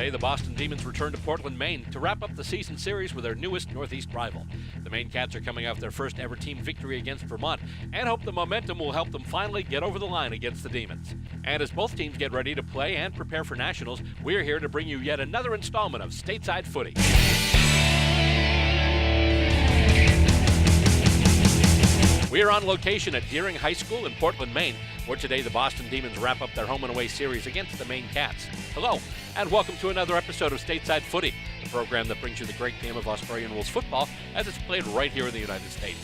Today, the Boston Demons return to Portland, Maine to wrap up the season series with their newest Northeast rival. The Maine Cats are coming off their first ever team victory against Vermont and hope the momentum will help them finally get over the line against the Demons. And as both teams get ready to play and prepare for nationals, we're here to bring you yet another installment of Stateside Footy. We are on location at Deering High School in Portland, Maine, where today the Boston Demons wrap up their home and away series against the Maine Cats. Hello, and welcome to another episode of Stateside Footy, the program that brings you the great game of Australian rules football as it's played right here in the United States.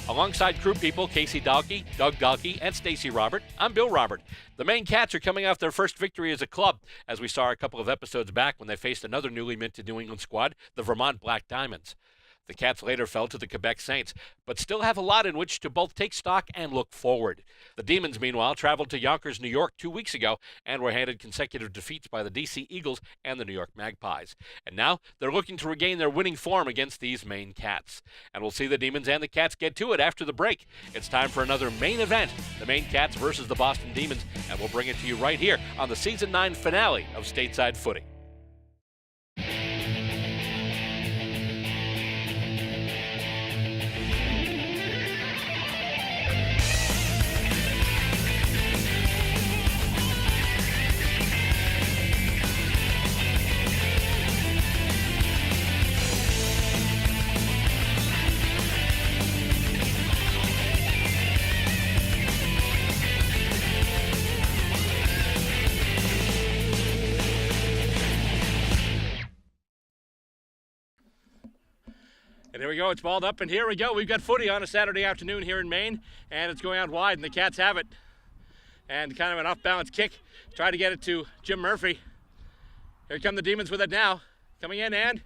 Alongside crew people Casey Dalkey, Doug Dalkey, and Stacey Robert, I'm Bill Robert. The Maine Cats are coming off their first victory as a club, as we saw a couple of episodes back when they faced another newly minted New England squad, the Vermont Black Diamonds. The Cats later fell to the Quebec Saints, but still have a lot in which to both take stock and look forward. The Demons, meanwhile, traveled to Yonkers, New York 2 weeks ago and were handed consecutive defeats by the D.C. Eagles and the New York Magpies. And now they're looking to regain their winning form against these Maine Cats. And we'll see the Demons and the Cats get to it after the break. It's time for another main event, the Maine Cats versus the Boston Demons, and we'll bring it to you right here on the Season 9 finale of Stateside Footy. And here we go, it's balled up, and here we go. We've got footy on a Saturday afternoon here in Maine, and it's going out wide, and the Cats have it. And kind of an off-balance kick. Try to get it to Jim Murphy. Here come the Demons with it now. Coming in, and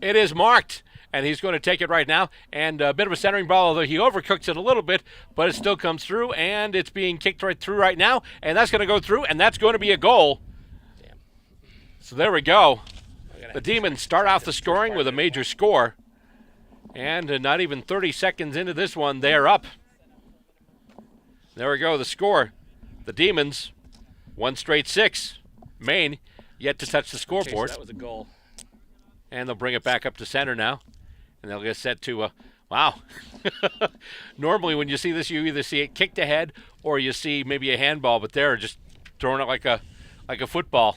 it is marked, and he's going to take it right now. And a bit of a centering ball, although he overcooks it a little bit, but it still comes through, and it's being kicked right through right now, and that's going to go through, and that's going to be a goal. Damn. So there we go. The Demons start off the scoring with a major score. And not even 30 seconds into this one, they're up. There we go, the score. The Demons, 1 straight 6. Maine, yet to touch the scoreboard. Okay, so that was a goal. And they'll bring it back up to center now. And they'll get set to, wow. Normally when you see this, you either see it kicked ahead or you see maybe a handball, but they're just throwing it like a football,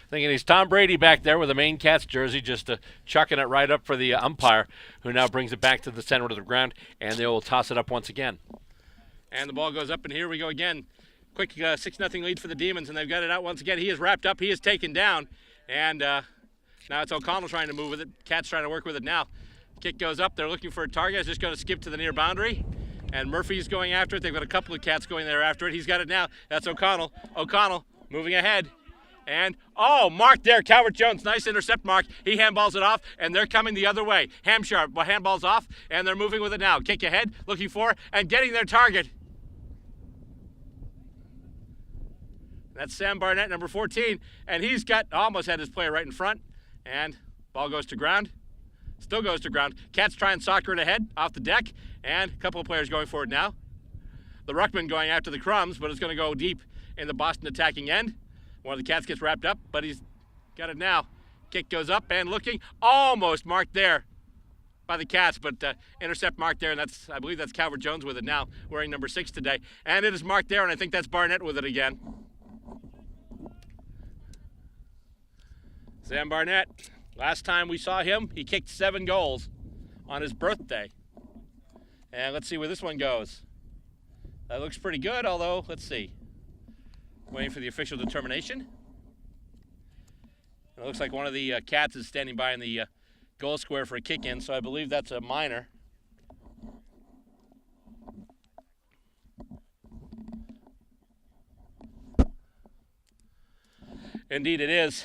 thinking he's Tom Brady back there with a Maine Cats jersey, just chucking it right up for the umpire, who now brings it back to the center of the ground, and they will toss it up once again. And the ball goes up, and here we go again. Quick 6-0 lead for the Demons, and they've got it out once again. He is wrapped up. He is taken down, and now it's O'Connell trying to move with it. Cats trying to work with it now. Kick goes up. They're looking for a target. It's just going to skip to the near boundary, and Murphy's going after it. They've got a couple of Cats going there after it. He's got it now. That's O'Connell. O'Connell moving ahead. And, mark there, Calvert Jones, nice intercept mark. He handballs it off, and they're coming the other way. Hamsharp handballs off, and they're moving with it now. Kick ahead, looking for, and getting their target. That's Sam Barnett, number 14, and he's almost had his player right in front, and ball goes to ground. Still goes to ground. Cats try and soccer it ahead, off the deck, and a couple of players going for it now. The ruckman going after the crumbs, but it's going to go deep in the Boston attacking end. One of the Cats gets wrapped up, but he's got it now. Kick goes up and looking, almost marked there by the Cats, but intercept marked there, and I believe that's Calvert Jones with it now, wearing number 6 today. And it is marked there, and I think that's Barnett with it again. Sam Barnett, last time we saw him, he kicked 7 goals on his birthday. And let's see where this one goes. That looks pretty good, although, let's see. Waiting for the official determination. It looks like one of the Cats is standing by in the goal square for a kick-in, so I believe that's a minor. Indeed it is.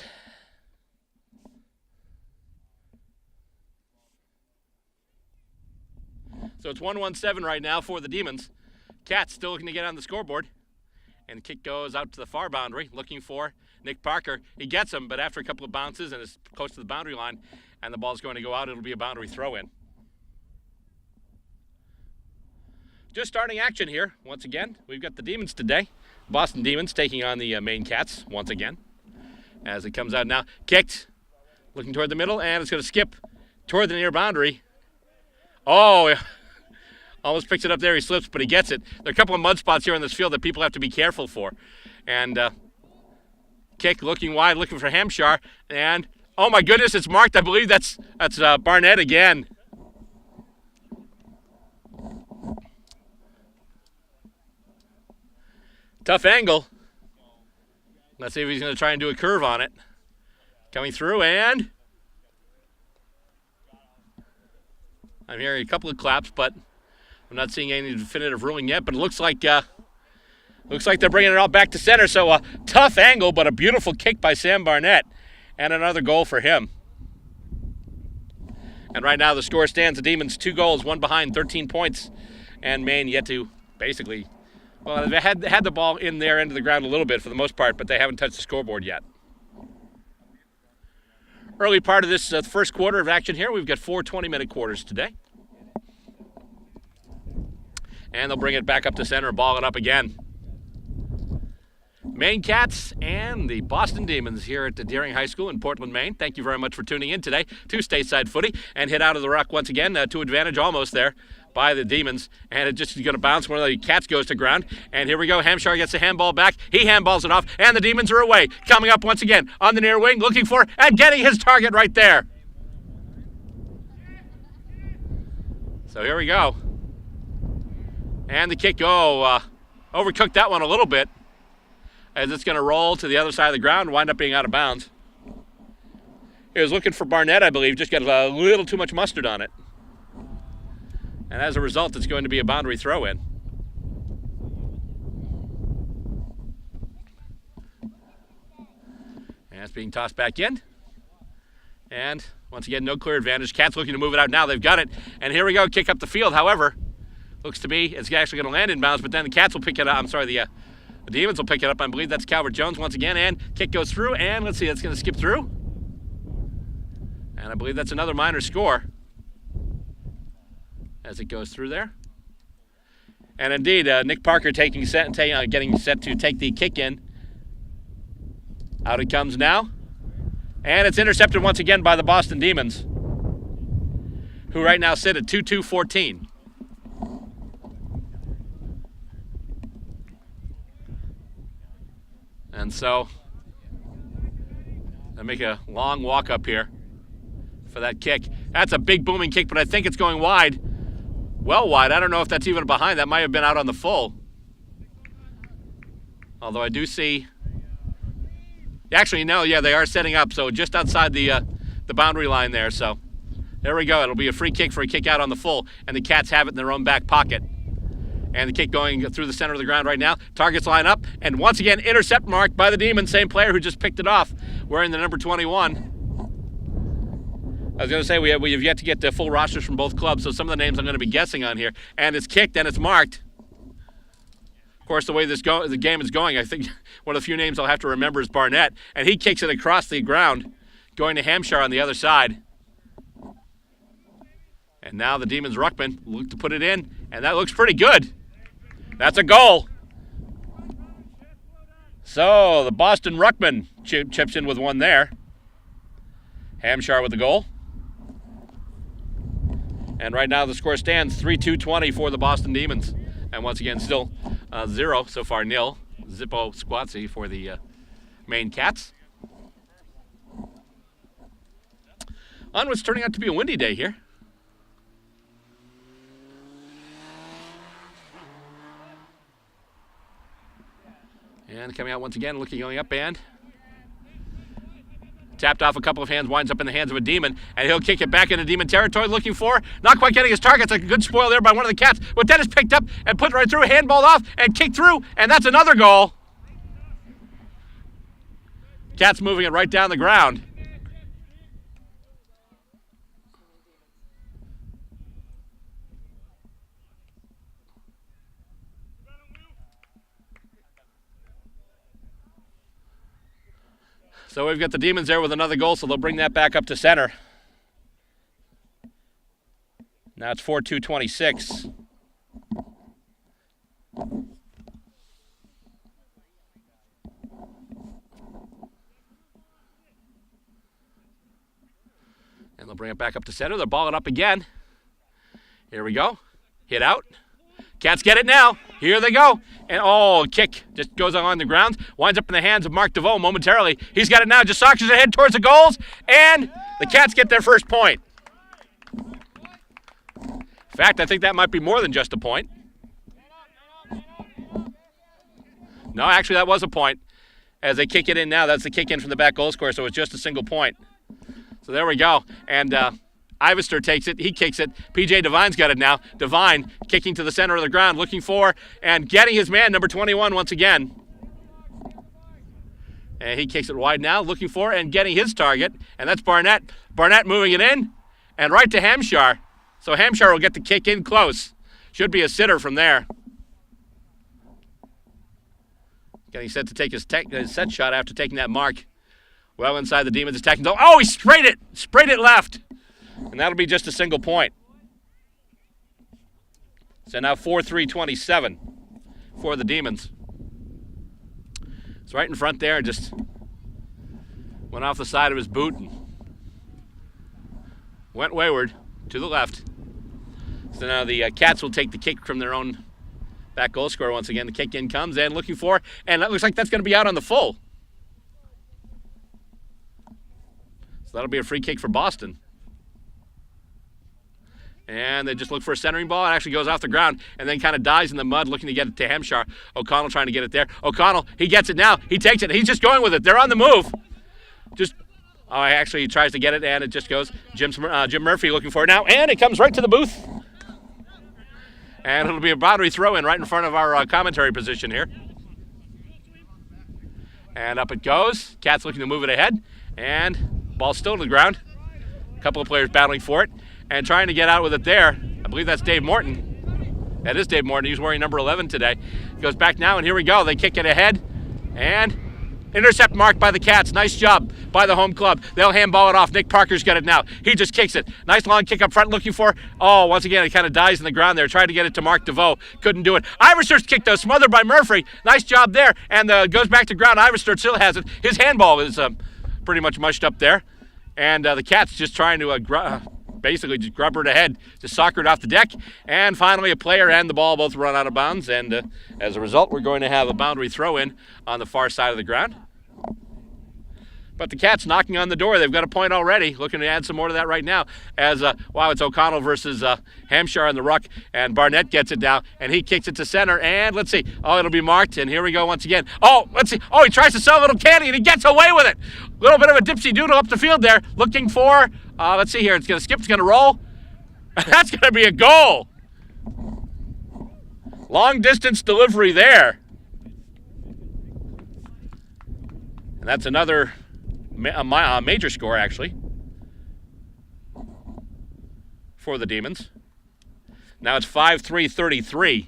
So it's 1-1-7 right now for the Demons. Cats still looking to get on the scoreboard. And kick goes out to the far boundary, looking for Nick Parker. He gets him, but after a couple of bounces and is close to the boundary line, and the ball's going to go out, it'll be a boundary throw-in. Just starting action here, once again. We've got the Demons today. Boston Demons taking on the Maine Cats once again. as it comes out now. Kicked, looking toward the middle, and it's going to skip toward the near boundary. Oh, almost picks it up there. He slips, but he gets it. There are a couple of mud spots here in this field that people have to be careful for. And kick, looking wide, looking for Hampshire, and oh my goodness, it's marked. I believe that's Barnett again. Tough angle. Let's see if he's going to try and do a curve on it. Coming through, and I'm hearing a couple of claps, but I'm not seeing any definitive ruling yet. But it looks like they're bringing it all back to center. So a tough angle, but a beautiful kick by Sam Barnett, and another goal for him. And right now the score stands: the Demons 2 goals, 1 behind, 13 points, and Maine yet to basically. Well, they had the ball in their end of the ground a little bit for the most part, but they haven't touched the scoreboard yet. Early part of this first quarter of action here. We've got 4 20-minute quarters today. And they'll bring it back up to center, ball it up again. Maine Cats and the Boston Demons here at the Deering High School in Portland, Maine. Thank you very much for tuning in today to Stateside Footy, and hit out of the ruck once again to advantage almost there by the Demons, and it just is going to bounce. One of the Cats goes to ground, and here we go. Hampshire gets the handball back. He handballs it off, and the Demons are away. Coming up once again on the near wing, looking for and getting his target right there. So here we go. And the kick, overcooked that one a little bit, as it's going to roll to the other side of the ground and wind up being out of bounds. He was looking for Barnett, I believe, just got a little too much mustard on it. And as a result, it's going to be a boundary throw-in. And it's being tossed back in. And once again, no clear advantage. Cats looking to move it out now. They've got it. And here we go, kick up the field. However, looks to be it's actually going to land in bounds, but then the Cats will pick it up. The Demons will pick it up. I believe that's Calvert-Jones once again. And kick goes through. And let's see, it's going to skip through. And I believe that's another minor score as it goes through there. And indeed, Nick Parker getting set to take the kick in. Out it comes now. And it's intercepted once again by the Boston Demons, who right now sit at 2-2-14. And so they make a long walk up here for that kick. That's a big booming kick, but I think it's going wide. Well wide. I don't know if that's even behind. That might have been out on the full. Although I do see... Actually, no, yeah, they are setting up. So just outside the boundary line there. So there we go. It'll be a free kick for a kick out on the full. And the Cats have it in their own back pocket. And the kick going through the center of the ground right now. Targets line up. And once again, intercept marked by the Demons. Same player who just picked it off, wearing the number 21. I was going to say we have yet to get the full rosters from both clubs, so some of the names I'm going to be guessing on here. And it's kicked and it's marked. Of course, the way the game is going, I think one of the few names I'll have to remember is Barnett. And he kicks it across the ground, going to Hampshire on the other side. And now the Demons ruckman look to put it in, and that looks pretty good. That's a goal. So the Boston ruckman chips in with one there. Hampshire with the goal. And right now the score stands 3-2-20 for the Boston Demons. And once again, still 0 so far, nil. Zippo Squatsy for the Maine Cats. On what's turning out to be a windy day here. And coming out once again, going up and tapped off a couple of hands, winds up in the hands of a Demon, and he'll kick it back into Demon territory, looking for, not quite getting his target. It's a good spoil there by one of the Cats, but then it's picked up and put right through, handballed off, and kicked through, and that's another goal. Cats moving it right down the ground. So we've got the Demons there with another goal, so they'll bring that back up to center. Now it's 4-2-26. bring it back up to center. They'll ball it up again. Here we go. Hit out. Cats get it now. Here they go. And, kick just goes on the ground. Winds up in the hands of Mark DeVoe momentarily. He's got it now. Just socks ahead towards the goals. And the Cats get their first point. In fact, I think that might be more than just a point. No, actually, that was a point. As they kick it in now, that's the kick in from the back goal scorer, so it's just a single point. So there we go. And Ivester takes it. He kicks it. P.J. Devine's got it now. Devine kicking to the center of the ground, looking for and getting his man, number 21, once again. And he kicks it wide now, looking for and getting his target, and that's Barnett. Barnett moving it in and right to Hampshire. So Hampshire will get the kick in close. Should be a sitter from there. Getting set to take his set shot after taking that mark. Well inside the Demons' attacking zone. Oh, he sprayed it! Sprayed it left. And that'll be just a single point. So now 4-3-27 for the Demons. It's right in front there. Just went off the side of his boot and went wayward to the left. So now the Cats will take the kick from their own back goal scorer once again. The kick in comes and looking for, and that looks like that's going to be out on the full. So that'll be a free kick for Boston. And they just look for a centering ball. It actually goes off the ground and then kind of dies in the mud looking to get it to Hampshire. O'Connell trying to get it there. O'Connell, he gets it now. He takes it. He's just going with it. They're on the move. He tries to get it and it just goes. Jim Murphy looking for it now. And it comes right to the booth. And it'll be a boundary throw-in right in front of our commentary position here. And up it goes. Cats looking to move it ahead. And ball still to the ground. A couple of players battling for it. And trying to get out with it there. I believe that's Dave Morton. That is Dave Morton. He's wearing number 11 today. Goes back now, and here we go. They kick it ahead. And intercept marked by the Cats. Nice job by the home club. They'll handball it off. Nick Parker's got it now. He just kicks it. Nice long kick up front looking for. Once again, it kind of dies in the ground there. Tried to get it to Mark DeVoe. Couldn't do it. Iverster's kick, though, smothered by Murphy. Nice job there. And goes back to ground. Iverster still has it. His handball is pretty much mushed up there. And the Cats just trying to basically just grubber it ahead, just soccer it off the deck. And finally, a player and the ball both run out of bounds. And as a result, we're going to have a boundary throw-in on the far side of the ground. But the Cats knocking on the door. They've got a point already. Looking to add some more to that right now. As, it's O'Connell versus Hampshire on the ruck. And Barnett gets it now. And he kicks it to center. And let's see. It'll be marked. And here we go once again. Let's see. He tries to sell a little candy. And he gets away with it. A little bit of a dipsy doodle up the field there. Looking for, let's see here. It's going to skip. It's going to roll. That's going to be a goal. Long distance delivery there. And that's another major score, actually, for the Demons. Now it's 5-3-33.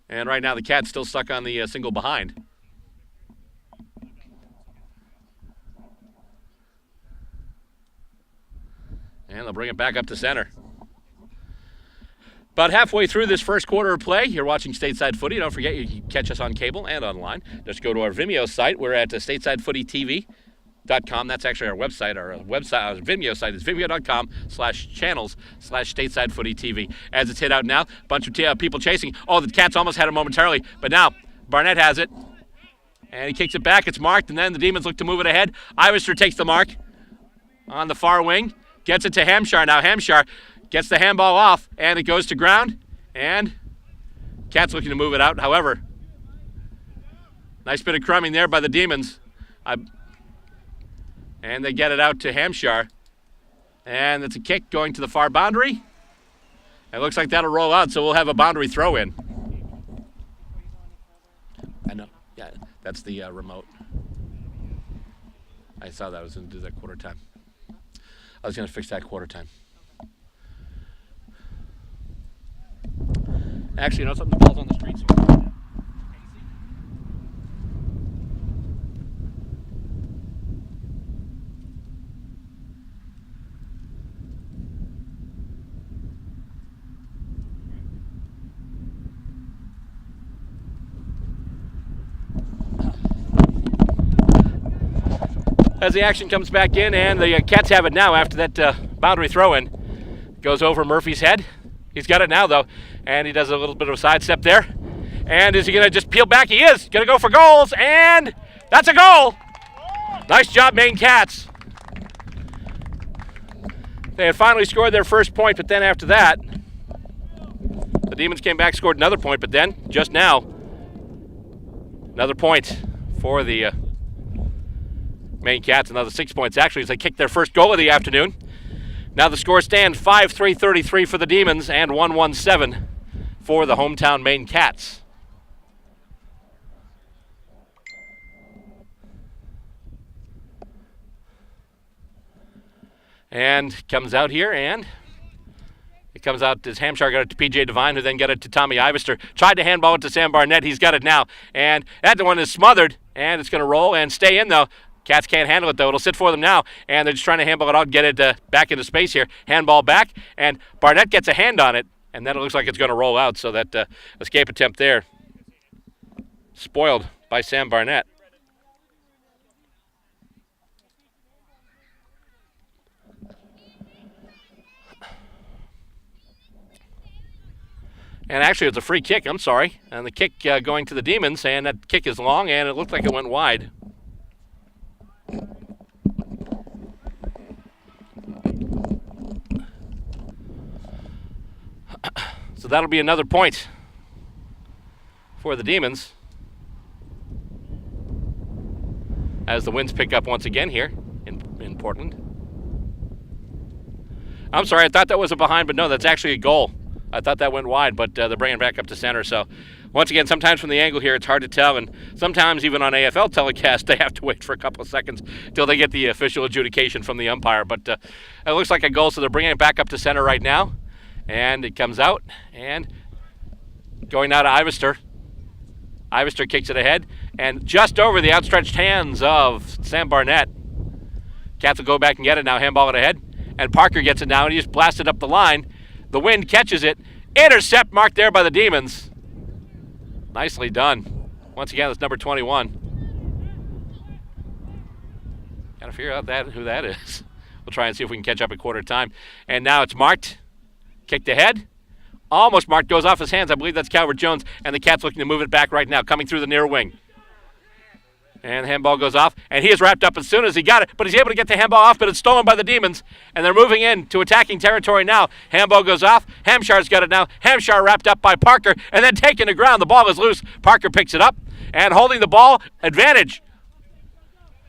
And right now the Cats still stuck on the single behind. And they'll bring it back up to center. About halfway through this first quarter of play, you're watching Stateside Footy. Don't forget, you can catch us on cable and online. Just go to our Vimeo site. We're at StatesideFootyTV.com. That's actually our website. Our Vimeo site is vimeo.com/channels/StatesideFootyTV. As it's hit out now, a bunch of people chasing. The Cats almost had it momentarily, but now Barnett has it. And he kicks it back. It's marked, and then the Demons look to move it ahead. Ivester takes the mark on the far wing. Gets it to Hampshire now. Hampshire gets the handball off, and it goes to ground, and Cats looking to move it out. However, nice bit of crumbing there by the Demons. And they get it out to Hampshire. And it's a kick going to the far boundary. It looks like that'll roll out, so we'll have a boundary throw-in. I know. Yeah, that's the remote. I saw that. I was going to do that quarter time. I was going to fix that quarter time. Actually, something? The ball's on the street. as the action comes back in, and the Cats have it now after that boundary throw-in. Goes over Murphy's head. He's got it now, though, and he does a little bit of a sidestep there. And is he going to just peel back? He is going to go for goals, and that's a goal. Nice job, Maine Cats. They had finally scored their first point, but then after that, the Demons came back, scored another point, but then, just now, another point for the Maine Cats, another 6 points actually, as they kicked their first goal of the afternoon. Now the score stands 5-3-33 for the Demons and 1-1-7 for the hometown Maine Cats. And comes out here, and it comes out as Hampshire got it to P.J. Devine, who then got it to Tommy Ivester. Tried to handball it to Sam Barnett. He's got it now. And that one is smothered, and it's going to roll and stay in, though. Cats can't handle it, though. It'll sit for them now, and they're just trying to handball it out, get it back into space here. Handball back, and Barnett gets a hand on it, and then it looks like it's going to roll out, so that escape attempt there spoiled by Sam Barnett. And actually, it's a free kick, I'm sorry. And the kick going to the Demons, and that kick is long, and it looked like it went wide. So that'll be another point for the Demons as the winds pick up once again here in Portland. I'm sorry, I thought that was a behind, but no, that's actually a goal. I thought that went wide, but they're bringing it back up to center. So, once again, sometimes from the angle here, it's hard to tell, and sometimes even on AFL telecast, they have to wait for a couple of seconds till they get the official adjudication from the umpire. But it looks like a goal, so they're bringing it back up to center right now. And it comes out, and going now to Ivester. Ivester kicks it ahead, and just over the outstretched hands of Sam Barnett. Cats will go back and get it now, handball it ahead. And Parker gets it now, and he just blasted up the line. The wind catches it. Intercept marked there by the Demons. Nicely done. Once again, it's number 21. Gotta figure out who that is. We'll try and see if we can catch up at quarter time. And now it's marked. Kicked ahead. Almost marked. Goes off his hands. I believe that's Calvert Jones. And the Cats looking to move it back right now. Coming through the near wing. And the handball goes off, and he is wrapped up as soon as he got it, but he's able to get the handball off, but it's stolen by the Demons, and they're moving in to attacking territory now. Handball goes off. Hampshire's got it now. Hampshire wrapped up by Parker, and then taken to ground. The ball is loose. Parker picks it up, and holding the ball, advantage.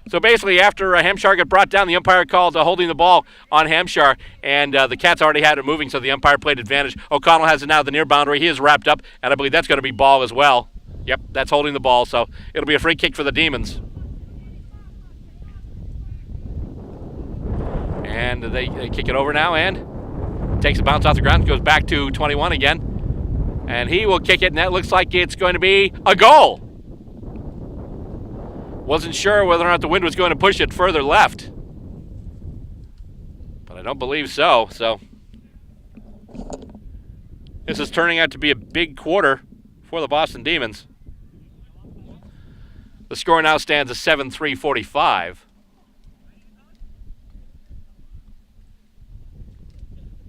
So basically, after Hampshire got brought down, the umpire called holding the ball on Hampshire, and the Cats already had it moving, so the umpire played advantage. O'Connell has it now, the near boundary. He is wrapped up, and I believe that's going to be ball as well. Yep, that's holding the ball, so it'll be a free kick for the Demons. And they kick it over now, and takes a bounce off the ground, goes back to 21 again. And he will kick it, and that looks like it's going to be a goal. Wasn't sure whether or not the wind was going to push it further left. But I don't believe so, this is turning out to be a big quarter for the Boston Demons. The score now stands at 7-3-45.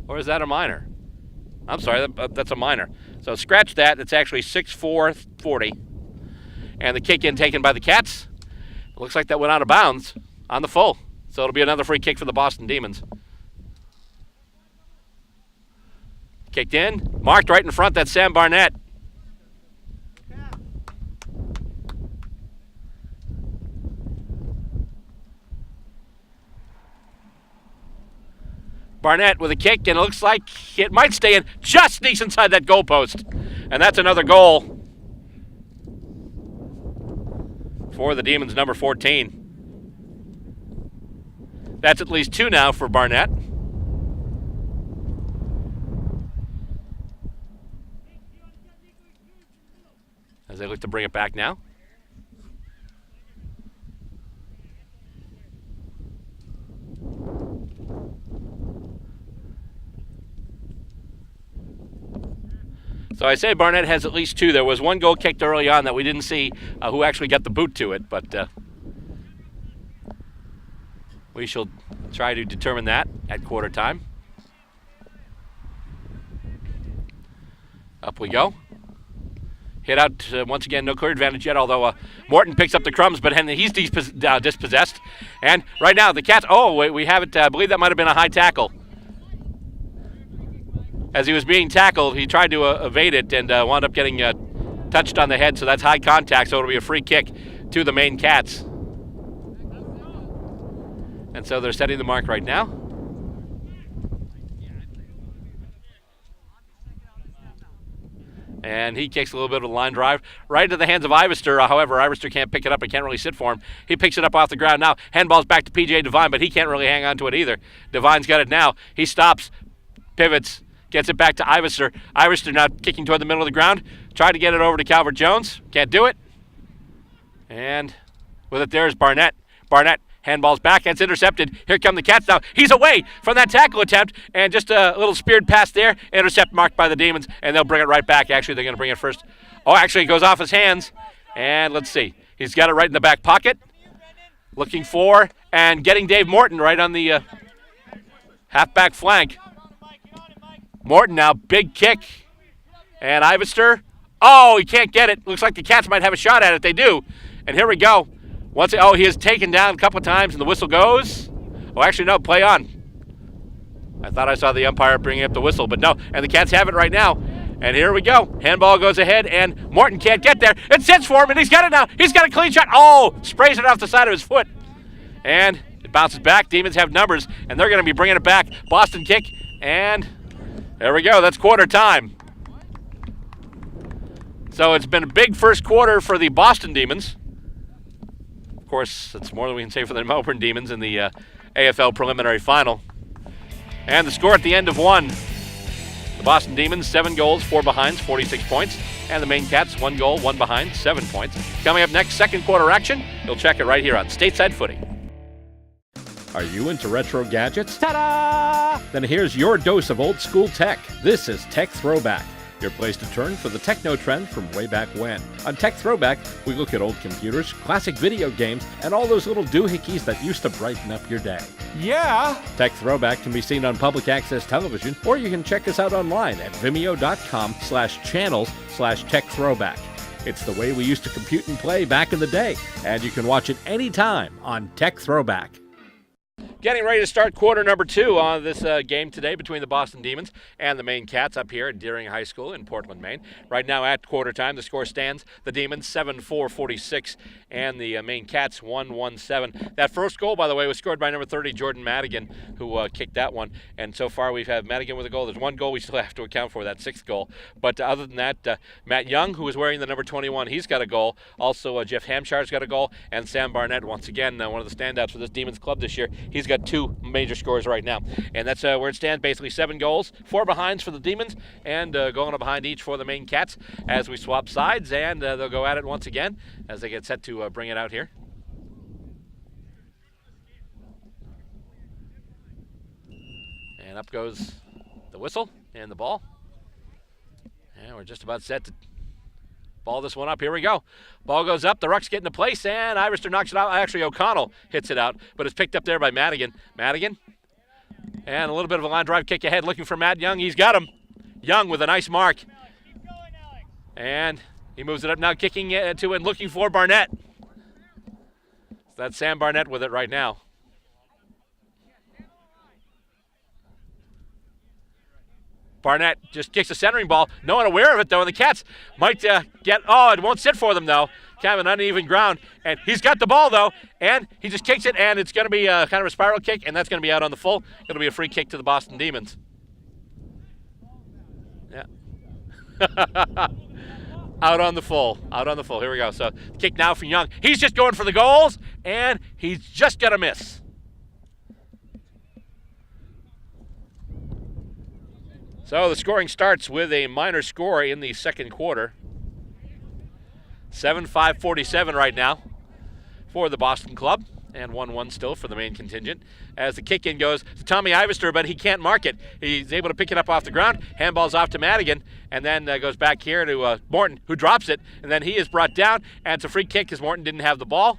Or is that a minor? I'm sorry, that's a minor. So scratch that. It's actually 6-4-40. And the kick in taken by the Cats. It looks like that went out of bounds on the full. So it'll be another free kick for the Boston Demons. Kicked in. Marked right in front. That's Sam Barnett. Barnett with a kick, and it looks like it might stay in. Just sneaks inside that goalpost. And that's another goal for the Demons, number 14. That's at least 2 now for Barnett. As they look to bring it back now. So I say Barnett has at least 2. There was one goal kicked early on that we didn't see who actually got the boot to it, but We shall try to determine that at quarter time. Up we go. Hit out once again, no clear advantage yet, although Morton picks up the crumbs, but he's dispossessed. And right now, the Cats, we have it, I believe that might have been a high tackle. As he was being tackled, he tried to evade it and wound up getting touched on the head, so that's high contact, so it'll be a free kick to the Maine Cats. And so they're setting the mark right now. And he kicks a little bit of a line drive right into the hands of Ivester. However, Ivester can't pick it up. It can't really sit for him. He picks it up off the ground now. Handball's back to P.J. Devine, but he can't really hang on to it either. Devine's got it now. He stops, pivots, gets it back to Ivester. Ivester now kicking toward the middle of the ground. Tried to get it over to Calvert-Jones. Can't do it. And with it there is Barnett. Barnett. Handball's back, and it's intercepted. Here come the Cats now. He's away from that tackle attempt, and just a little speared pass there. Intercept marked by the Demons, and they'll bring it right back. Actually, they're going to bring it first. Oh, actually, it goes off his hands. And let's see. He's got it right in the back pocket. Looking for and getting Dave Morton right on the halfback flank. Morton now, big kick. And Ivester. Oh, he can't get it. Looks like the Cats might have a shot at it. They do. And here we go. He is taken down a couple of times, and the whistle goes. Oh, actually, no, play on. I thought I saw the umpire bringing up the whistle, but no. And the Cats have it right now. And here we go. Handball goes ahead, and Morton can't get there. It sits for him, and he's got it now. He's got a clean shot. Oh, sprays it off the side of his foot. And it bounces back. Demons have numbers, and they're going to be bringing it back. Boston kick, and there we go. That's quarter time. So it's been a big first quarter for the Boston Demons. Of course, that's more than we can say for the Melbourne Demons in the AFL preliminary final. And the score at the end of one. The Boston Demons, 7 goals, 4 behinds, 46 points. And the Maine Cats, 1 goal, 1 behind, 7 points. Coming up next, second quarter action. You'll check it right here on Stateside Footy. Are you into retro gadgets? Ta-da! Then here's your dose of old school tech. This is Tech Throwback, your place to turn for the techno trend from way back when. On Tech Throwback, we look at old computers, classic video games, and all those little doohickeys that used to brighten up your day. Yeah! Tech Throwback can be seen on public access television, or you can check us out online at vimeo.com/channels/Tech Throwback. It's the way we used to compute and play back in the day, and you can watch it anytime on Tech Throwback. Getting ready to start quarter number 2 on this game today between the Boston Demons and the Maine Cats up here at Deering High School in Portland, Maine. Right now at quarter time, the score stands the Demons 7-4-46 and the Maine Cats 1-1-7. That first goal, by the way, was scored by number 30, Jordan Madigan, who kicked that one. And so far we've had Madigan with a goal. There's one goal we still have to account for, that 6th goal. But other than that, Matt Young, who is wearing the number 21, he's got a goal. Also, Jeff Hampshire's got a goal. And Sam Barnett, once again, one of the standouts for this Demons club this year. He's got 2 major scores right now. And that's where it stands, basically 7 goals, 4 behinds for the Demons, and going behind each for the Maine Cats as we swap sides, and they'll go at it once again as they get set to bring it out here. And up goes the whistle and the ball. And we're just about set to ball this one up. Here we go. Ball goes up. The ruck's getting to place, and Ivester knocks it out. Actually, O'Connell hits it out, but it's picked up there by Madigan. Madigan. And a little bit of a line drive kick ahead, looking for Matt Young. He's got him. Young with a nice mark. And he moves it up now, kicking to and looking for Barnett. So that's Sam Barnett with it right now. Barnett just kicks a centering ball. No one aware of it, though, and the Cats might get... Oh, it won't sit for them, though. Kind of an uneven ground. And he's got the ball, though, and he just kicks it, and it's going to be kind of a spiral kick, and that's going to be out on the full. It'll be a free kick to the Boston Demons. Yeah. Out on the full. Out on the full. Here we go. So, kick now from Young. He's just going for the goals, and he's just going to miss. So the scoring starts with a minor score in the second quarter. 7-5-47 right now for the Boston club, and 1-1 still for the Maine contingent. As the kick-in goes to Tommy Ivester, but he can't mark it. He's able to pick it up off the ground. Handball's off to Madigan, and then goes back here to Morton, who drops it, and then he is brought down, and it's a free kick because Morton didn't have the ball.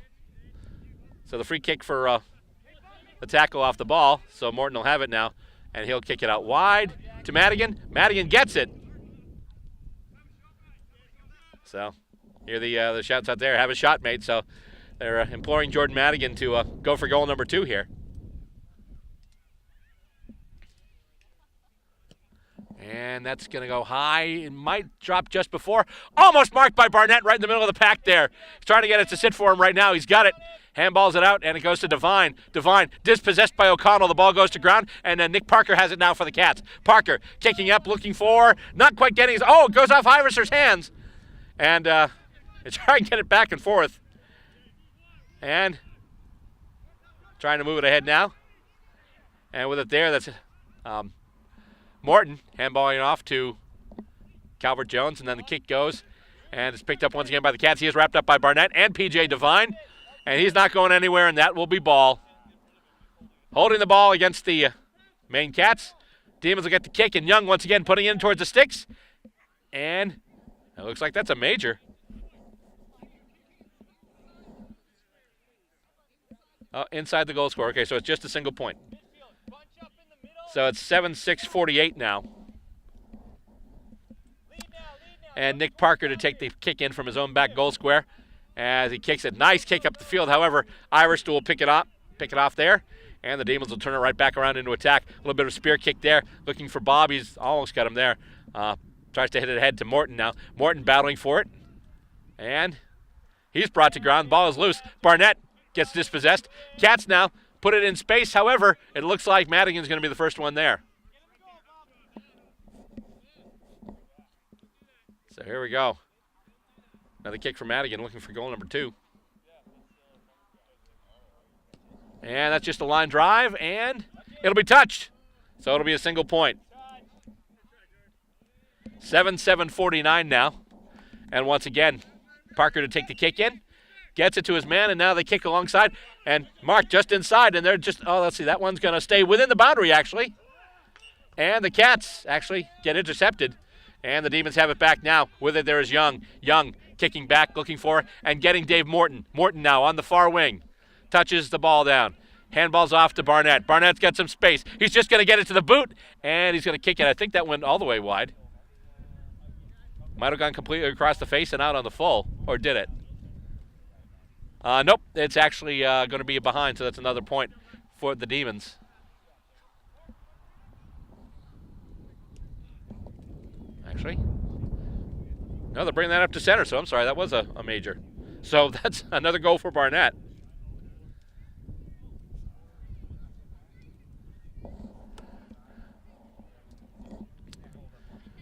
So the free kick for the tackle off the ball, so Morton will have it now, and he'll kick it out wide to Madigan. Madigan gets it. So hear the shouts out there, have a shot, mate. So they're imploring Jordan Madigan to go for goal number 2 here. And that's going to go high. It might drop just before. Almost marked by Barnett right in the middle of the pack there. He's trying to get it to sit for him right now. He's got it. Handballs it out, and it goes to Devine. Devine dispossessed by O'Connell. The ball goes to ground, and then Nick Parker has it now for the Cats. Parker kicking up, looking for, not quite getting his, it goes off Iverser's hands. And it's trying to get it back and forth. And trying to move it ahead now. And with it there, that's Morton handballing off to Calvert Jones, and then the kick goes, and it's picked up once again by the Cats. He is wrapped up by Barnett and P.J. Devine, and he's not going anywhere, and that will be ball. Holding the ball against the Maine Cats. Demons will get the kick, and Young once again putting in towards the sticks, and it looks like that's a major. Inside the goal score. Okay, so it's just a single point. So it's 7-6-48 now. And Nick Parker to take the kick in from his own back goal square as he kicks it. Nice kick up the field. However, Irish will pick it off there, and the Demons will turn it right back around into attack. A little bit of a spear kick there, looking for Bob. He's almost got him there. Tries to hit it ahead to Morton now. Morton battling for it, and he's brought to ground. Ball is loose. Barnett gets dispossessed. Cats now put it in space. However, it looks like Madigan's going to be the first one there. So here we go. Another kick from Madigan, looking for goal number 2. And that's just a line drive, and it'll be touched. So it'll be a single point. 7-7-49 now. And once again, Parker to take the kick in. Gets it to his man, and now they kick alongside. And Mark just inside, and they're just, let's see, that one's going to stay within the boundary, actually. And the Cats actually get intercepted. And the Demons have it back now. With it, there is Young. Young kicking back, looking for, and getting Dave Morton. Morton now on the far wing. Touches the ball down. Handballs off to Barnett. Barnett's got some space. He's just going to get it to the boot, and he's going to kick it. I think that went all the way wide. Might have gone completely across the face and out on the full, or did it? Nope, it's actually going to be behind, so that's another point for the Demons. Actually, no, they're bringing that up to center, so I'm sorry, that was a major. So that's another goal for Barnett.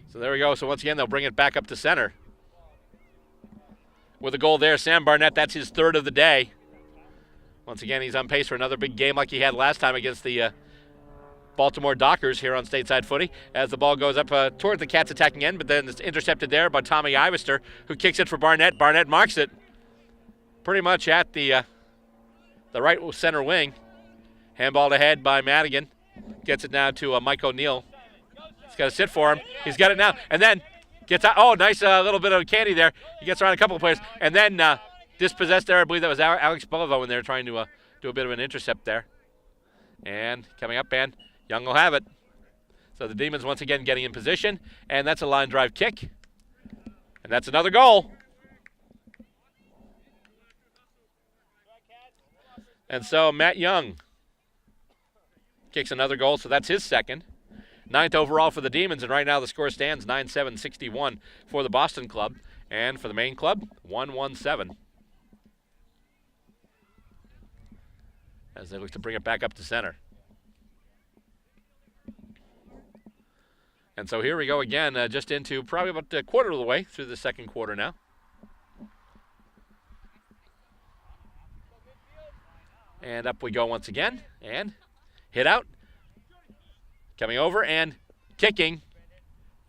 So there we go. So once again, they'll bring it back up to center. With a goal there, Sam Barnett, that's his 3rd of the day. Once again, he's on pace for another big game like he had last time against the Baltimore Dockers here on Stateside Footy, as the ball goes up towards the Cats' attacking end, but then it's intercepted there by Tommy Ivester, who kicks it for Barnett. Barnett marks it pretty much at the right center wing. Handballed ahead by Madigan. Gets it now to Mike O'Neill. He's got to sit for him. He's got it now, and then gets out. Oh, nice little bit of candy there. He gets around a couple of players, and then dispossessed there. I believe that was Alex Bolivo when they were trying to do a bit of an intercept there. And coming up, and Young will have it. So the Demons once again getting in position, and that's a line drive kick. And that's another goal. And so Matt Young kicks another goal, so that's his 2nd. 9th overall for the Demons, and right now the score stands 9-7-61 for the Boston club. And for the Maine club, 1-1-7. As they look to bring it back up to center. And so here we go again, just into probably about a quarter of the way through the second quarter now. And up we go once again, and hit out. Coming over and kicking.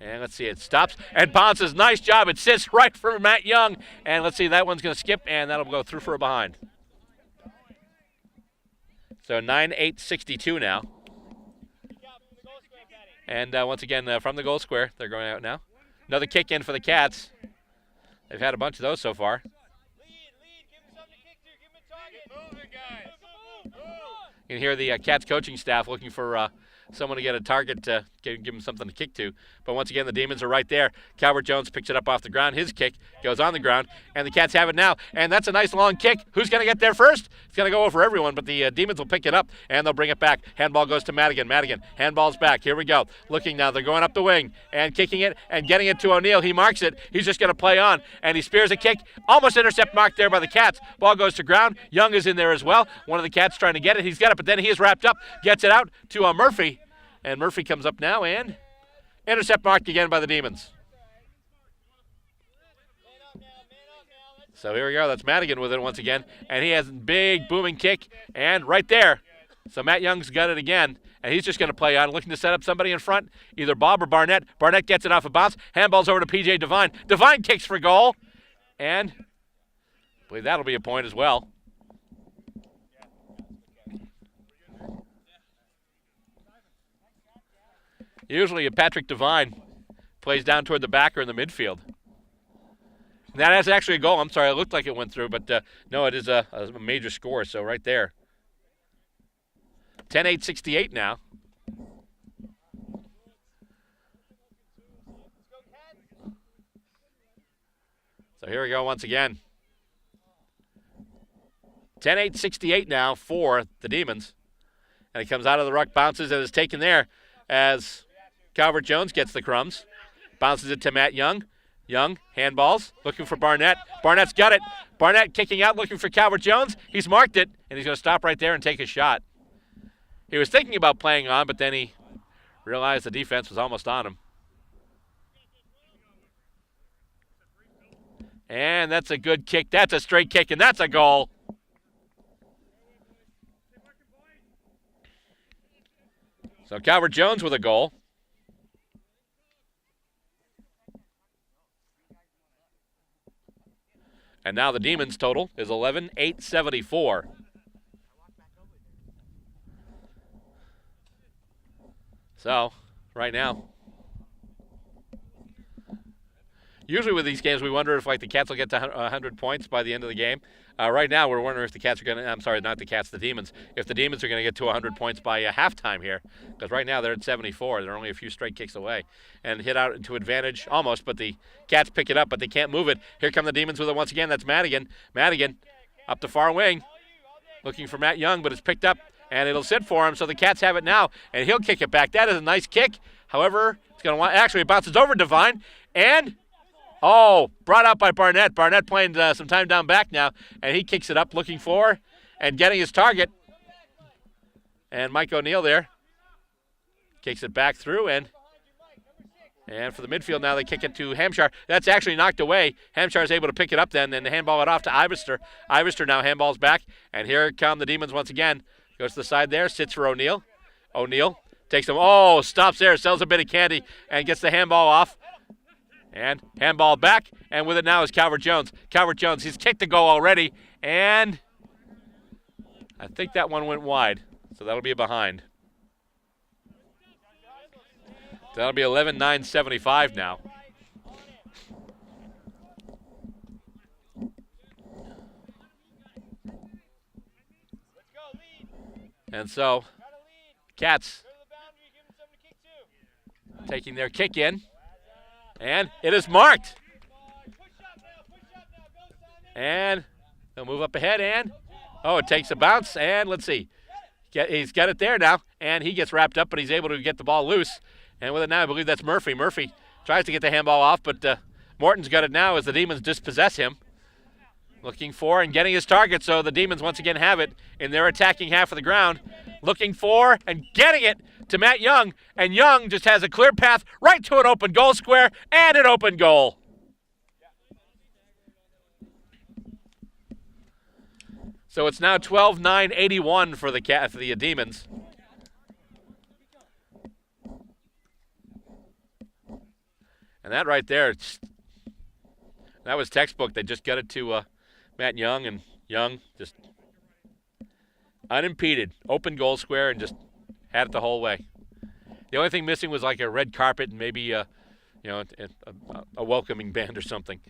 And let's see, it stops. And bounces, nice job. It sits right for Matt Young. And let's see, that one's going to skip, and that'll go through for a behind. So 9-8-62 now. And once again, from the goal square, they're going out now. Another kick in for the Cats. They've had a bunch of those so far. can hear the Cats coaching staff looking for someone to get a target to give him something to kick to. But once again, the Demons are right there. Calvert Jones picks it up off the ground. His kick goes on the ground, and the Cats have it now. And that's a nice long kick. Who's going to get there first? It's going to go over everyone, but the Demons will pick it up, and they'll bring it back. Handball goes to Madigan. Madigan, handball's back. Here we go. Looking now. They're going up the wing and kicking it and getting it to O'Neill. He marks it. He's just going to play on, and he spears a kick. Almost intercept marked there by the Cats. Ball goes to ground. Young is in there as well. One of the Cats trying to get it. He's got it, but then he is wrapped up. Gets it out to Murphy. And Murphy comes up now and intercept marked again by the Demons. So here we go. That's Madigan with it once again. And he has a big booming kick. And right there. So Matt Young's got it again. And he's just going to play on, looking to set up somebody in front. Either Bob or Barnett. Barnett gets it off a bounce. Handball's over to P.J. Devine. Devine kicks for goal. And I believe that'll be a point as well. Usually Patrick Devine plays down toward the back or in the midfield. That is actually a goal. I'm sorry, it looked like it went through, but no, it is a major score, so right there. 10-8-68 now. So here we go once again. 10-8-68 now for the Demons. And he comes out of the ruck, bounces, and is taken there as Calvert Jones gets the crumbs. Bounces it to Matt Young. Young, handballs, looking for Barnett. Barnett's got it. Barnett kicking out, looking for Calvert Jones. He's marked it, and he's going to stop right there and take a shot. He was thinking about playing on, but then he realized the defense was almost on him. And that's a good kick. That's a straight kick, and that's a goal. So Calvert Jones with a goal. And now the Demons' total is 11-8-74. So, right now, usually with these games we wonder if the Cats will get to 100 points by the end of the game. Right now we're wondering if the Cats are going to, I'm sorry, not the Cats, the Demons, if the Demons are going to get to 100 points by halftime here. Because right now they're at 74. They're only a few straight kicks away. And hit out into advantage almost, but the Cats pick it up, but they can't move it. Here come the Demons with it once again. That's Madigan. Madigan up the far wing. Looking for Matt Young, but it's picked up, and it'll sit for him. So the Cats have it now, and he'll kick it back. That is a nice kick. However, it's going to want, actually it bounces over Devine, and brought out by Barnett. Barnett playing some time down back now, and he kicks it up looking for and getting his target. And Mike O'Neill there kicks it back through, and for the midfield now they kick it to Hampshire. That's actually knocked away. Hampshire is able to pick it up then and handball it off to Ivester. Ivester now handballs back, and here come the Demons once again. Goes to the side there, sits for O'Neill. O'Neill takes him, stops there, sells a bit of candy, and gets the handball off. And handball back, and with it now is Calvert Jones. Calvert Jones, he's kicked the goal already, and I think that one went wide, so that'll be a behind. That'll be 11-9-75 now. And so, Cats taking their kick in. And it is marked. And they'll move up ahead, and it takes a bounce, and let's see. He's got it there now, and he gets wrapped up, but he's able to get the ball loose. And with it now, I believe that's Murphy. Murphy tries to get the handball off, but Morton's got it now as the Demons dispossess him. Looking for and getting his target, so the Demons once again have it in their attacking half of the ground. Looking for and getting it to Matt Young, and Young just has a clear path right to an open goal square, and an open goal. So it's now 12-9-81 for the Demons. And that right there, that was textbook. They just got it to Matt Young, and Young just unimpeded, open goal square, and just had it the whole way. The only thing missing was like a red carpet and maybe a welcoming band or something.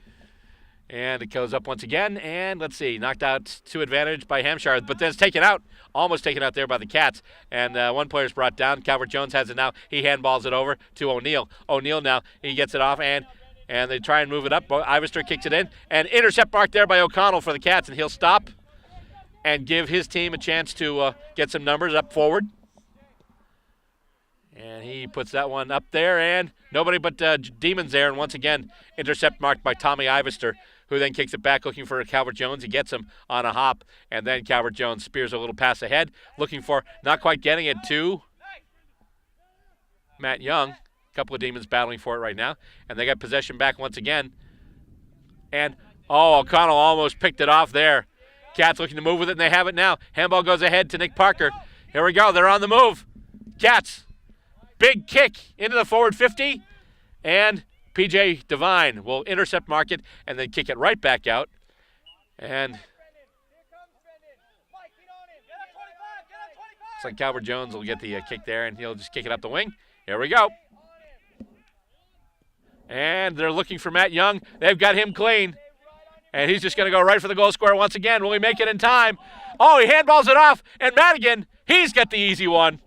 And it goes up once again, and let's see, knocked out to advantage by Hampshire, but then it's taken out, almost taken out there by the Cats. And one player's brought down. Calvert-Jones has it now. He handballs it over to O'Neill. O'Neill now, he gets it off, and they try and move it up. Ivester kicks it in, and intercept mark there by O'Connell for the Cats, and he'll stop and give his team a chance to get some numbers up forward. And he puts that one up there, and nobody but Demons there, and once again, intercept marked by Tommy Ivester, who then kicks it back looking for Calvert-Jones. He gets him on a hop, and then Calvert-Jones spears a little pass ahead, looking for, not quite getting it to Matt Young. A couple of Demons battling for it right now, and they got possession back once again. And, O'Connell almost picked it off there. Cats looking to move with it, and they have it now. Handball goes ahead to Nick Parker. Here we go, they're on the move. Cats, big kick into the forward 50, and P.J. Devine will intercept mark it and then kick it right back out. And looks like Calvert-Jones will get the kick there, and he'll just kick it up the wing. Here we go. And they're looking for Matt Young. They've got him clean. And he's just going to go right for the goal square once again. Will he make it in time? Oh, he handballs it off. And Madigan, he's got the easy one.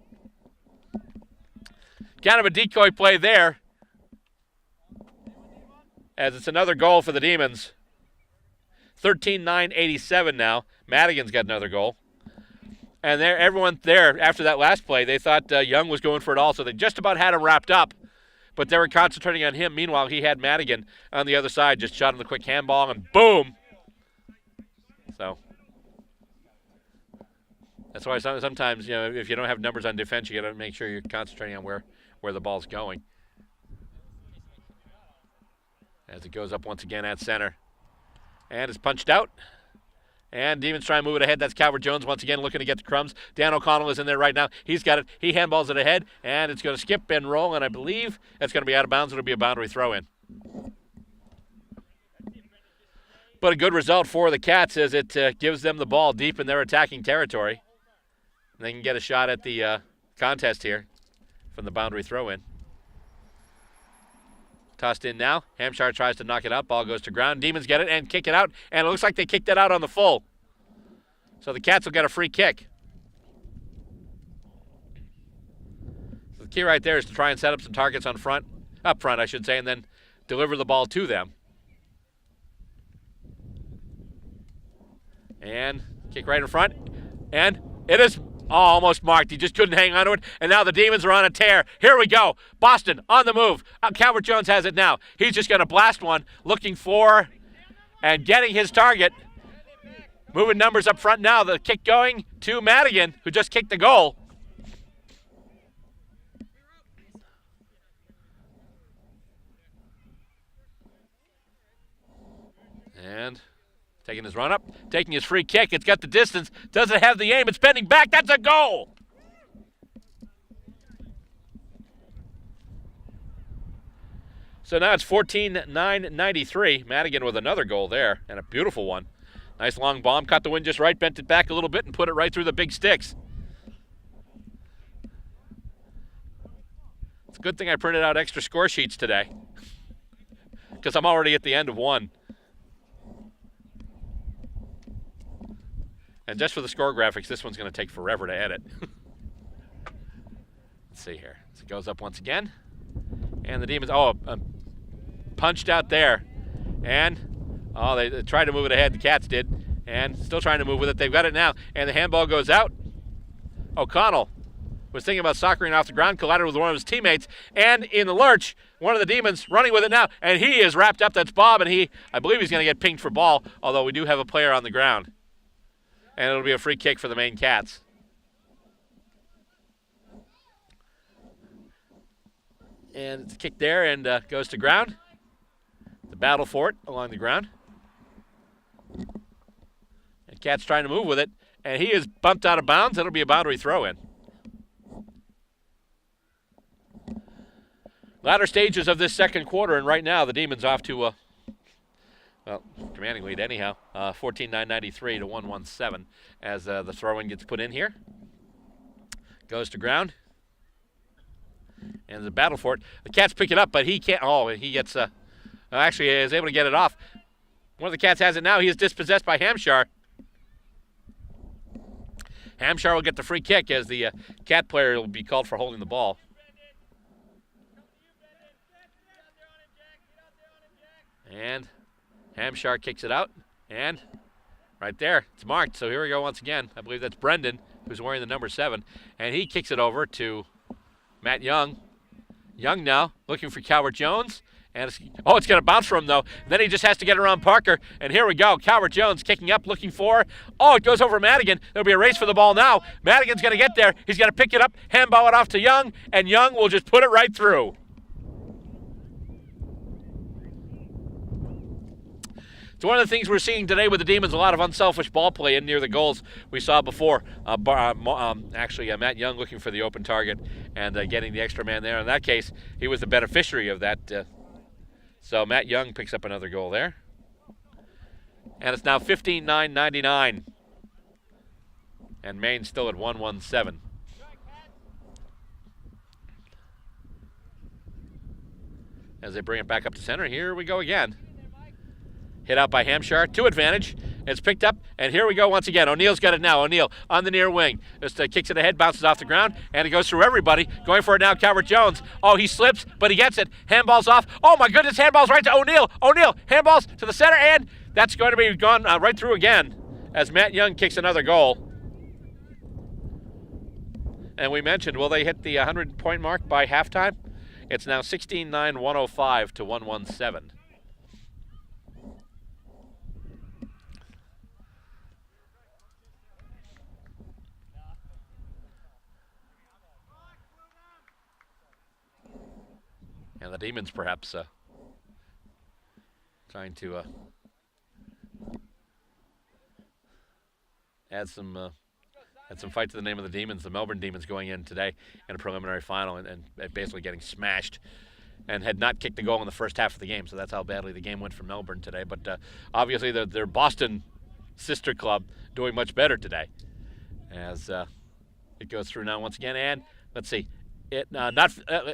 Kind of a decoy play there, as it's another goal for the Demons. 13-9-87 now. Madigan's got another goal. And everyone there, after that last play, they thought Young was going for it all, so they just about had him wrapped up. But they were concentrating on him. Meanwhile, he had Madigan on the other side, just shot him the quick handball, and boom! So that's why sometimes, if you don't have numbers on defense, you got to make sure you're concentrating on where the ball's going. As it goes up once again at center. And it's punched out. And Demons try and move it ahead. That's Calvert-Jones once again looking to get the crumbs. Dan O'Connell is in there right now. He's got it. He handballs it ahead, and it's going to skip and roll, and I believe that's going to be out of bounds. It'll be a boundary throw-in. But a good result for the Cats as it gives them the ball deep in their attacking territory. And they can get a shot at the contest here from the boundary throw-in. Tossed in now. Hampshire tries to knock it out. Ball goes to ground. Demons get it and kick it out. And it looks like they kicked it out on the full. So the Cats will get a free kick. So the key right there is to try and set up some targets up front, I should say, and then deliver the ball to them. And kick right in front. And it is almost marked. He just couldn't hang on to it. And now the Demons are on a tear. Here we go. Boston on the move. Calvert-Jones has it now. He's just going to blast one, looking for and getting his target. Moving numbers up front now. The kick going to Madigan, who just kicked the goal. And taking his run up, taking his free kick. It's got the distance. Doesn't have the aim. It's bending back. That's a goal. So now it's 14-9-93. Madigan with another goal there, and a beautiful one. Nice long bomb. Caught the wind just right, bent it back a little bit, and put it right through the big sticks. It's a good thing I printed out extra score sheets today, because I'm already at the end of one. And just for the score graphics, this one's going to take forever to edit. Let's see here. So it goes up once again. And the Demons, punched out there. And, they tried to move it ahead. The Cats did. And still trying to move with it. They've got it now. And the handball goes out. O'Connell was thinking about soccering off the ground, collided with one of his teammates. And in the lurch, one of the Demons running with it now. And he is wrapped up. That's Bob. And I believe he's going to get pinged for ball, although we do have a player on the ground. And it'll be a free kick for the Maine Cats. And it's a kick there and goes to ground. The battle for it along the ground. And Cats trying to move with it. And he is bumped out of bounds. It'll be a boundary throw-in. Latter stages of this second quarter, and right now the Demons off to commanding lead anyhow. 14-9-93 to 1-1-7 as the throw-in gets put in here. Goes to ground. And the battle for it. The Cats pick it up, but he can't. He gets. Actually, is able to get it off. One of the Cats has it now. He is dispossessed by Hampshire. Hampshire will get the free kick as the Cat player will be called for holding the ball. And Hampshire kicks it out. And right there, it's marked. So here we go once again. I believe that's Brendan, who's wearing the number 7. And he kicks it over to Matt Young. Young now looking for Calvert Jones. And it's going to bounce from him, though. Then he just has to get around Parker. And here we go. Calvert Jones kicking up, looking for. Oh, it goes over Madigan. There'll be a race for the ball now. Madigan's going to get there. He's going to pick it up, handball it off to Young, and Young will just put it right through. It's one of the things we're seeing today with the Demons, a lot of unselfish ball play in near the goals we saw before. Matt Young looking for the open target and getting the extra man there. In that case, he was the beneficiary of that. So Matt Young picks up another goal there. And it's now 15-9-99. And Maine still at 1-1-7. As they bring it back up to center, here we go again. Hit out by Hampshire, to advantage. It's picked up, and here we go once again. O'Neill's got it now. O'Neill on the near wing. Just kicks it ahead, bounces off the ground, and it goes through everybody. Going for it now, Calvert Jones. Oh, he slips, but he gets it. Handball's off. Oh, my goodness, handball's right to O'Neill. O'Neill, handballs to the center, and that's going to be gone right through again as Matt Young kicks another goal. And we mentioned, will they hit the 100-point mark by halftime? It's now 16-9-105 to 1-1-7. And the Demons perhaps trying to add some fight to the name of the Demons. The Melbourne Demons going in today in a preliminary final and basically getting smashed and had not kicked a goal in the first half of the game. So that's how badly the game went for Melbourne today. But obviously their Boston sister club doing much better today as it goes through now once again. And let's see.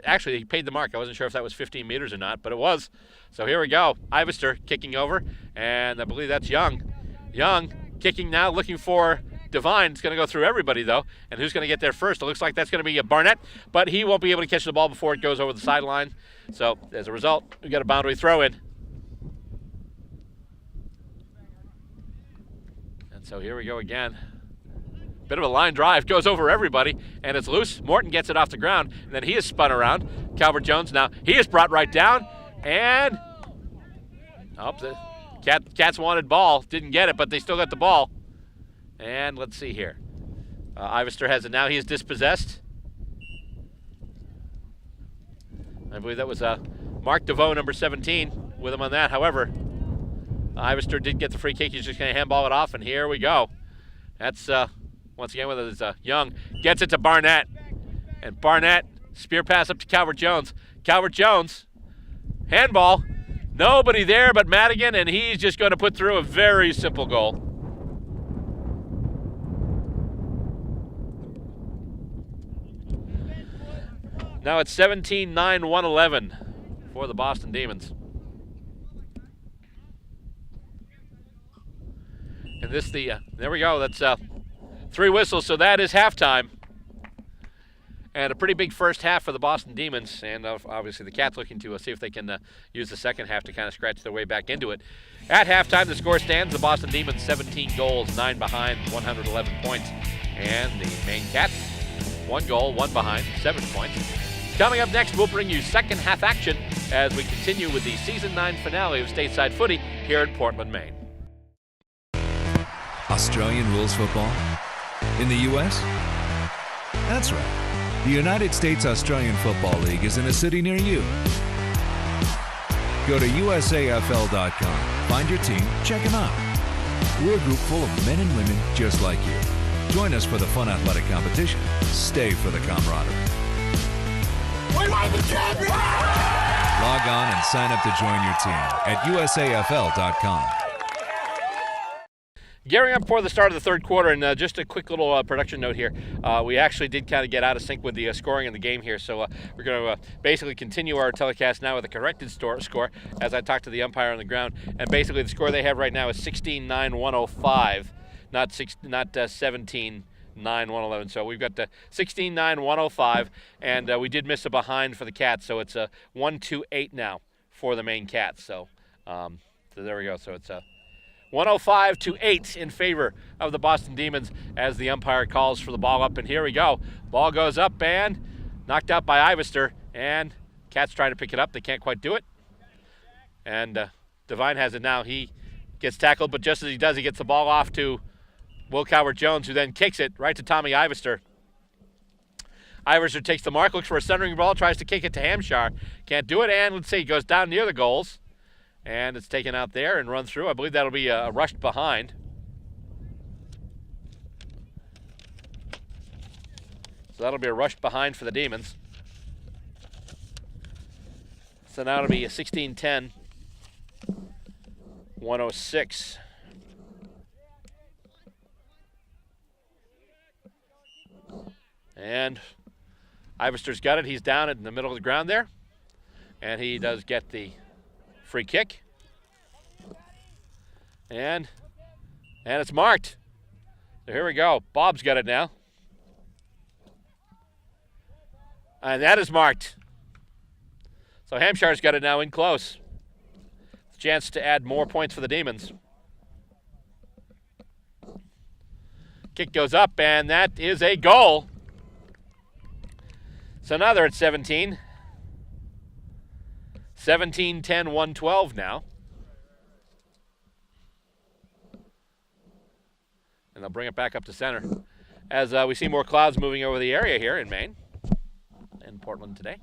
Actually, he paid the mark. I wasn't sure if that was 15 meters or not, but it was. So here we go. Ivester kicking over, and I believe that's Young. Young kicking now, looking for Devine. It's going to go through everybody, though. And who's going to get there first? It looks like that's going to be Barnett, but he won't be able to catch the ball before it goes over the sideline. So as a result, we got a boundary throw in. And so here we go again. Bit of a line drive, goes over everybody, and it's loose. Morton gets it off the ground, and then he is spun around. Calvert Jones now, he is brought right down, and the Cats wanted ball, didn't get it, but they still got the ball. And let's see here. Ivester has it now, he is dispossessed. I believe that was Mark DeVoe, number 17, with him on that. However, Ivester did get the free kick, he's just going to handball it off, and here we go. That's once again, whether it's Young, gets it to Barnett. And Barnett, spear pass up to Calvert Jones. Calvert Jones, handball. Nobody there but Madigan, and he's just going to put through a very simple goal. Now it's 17-9-111 for the Boston Demons. And this there we go, that's 3 whistles, so that is halftime. And a pretty big first half for the Boston Demons, and obviously the Cats looking to see if they can use the second half to kind of scratch their way back into it. At halftime, the score stands, the Boston Demons 17 goals, 9 behind, 111 points. And the Maine Cats, 1 goal, 1 behind, 7 points. Coming up next, we'll bring you second half action as we continue with the Season 9 finale of Stateside Footy here in Portland, Maine. Australian Rules Football? In the U.S.? That's right. The United States Australian Football League is in a city near you. Go to USAFL.com, find your team, check them out. We're a group full of men and women just like you. Join us for the fun athletic competition. Stay for the camaraderie. We want the champion! Log on and sign up to join your team at USAFL.com. Gearing up for the start of the third quarter, and just a quick little production note here. We actually did kind of get out of sync with the scoring in the game here, so we're going to basically continue our telecast now with a corrected score as I talk to the umpire on the ground. And basically the score they have right now is 16-9-105, not 17-9-111. So we've got the 16-9-105, and we did miss a behind for the Cats, so it's 1-2-8 now for the Maine Cats. So there we go. So it's 105-8 in favor of the Boston Demons as the umpire calls for the ball up. And here we go. Ball goes up and knocked out by Ivester. And Cats trying to pick it up. They can't quite do it. And Devine has it now. He gets tackled, but just as he does, he gets the ball off to Will Cowart-Jones, who then kicks it right to Tommy Ivester. Ivester takes the mark, looks for a centering ball, tries to kick it to Hampshire. Can't do it, and let's see, he goes down near the goals. And it's taken out there and run through. I believe that'll be a rushed behind. So that'll be a rushed behind for the Demons. So now it'll be a 16-10, 106. And Ivester's got it. He's down in the middle of the ground there. And he does get the free kick. And it's marked. So here we go. Bob's got it now. And that is marked. So Hampshire's got it now in close. Chance to add more points for the Demons. Kick goes up, and that is a goal. So now they're at 17. 17-10, 112 now. And they'll bring it back up to center as we see more clouds moving over the area here in Maine and Portland today.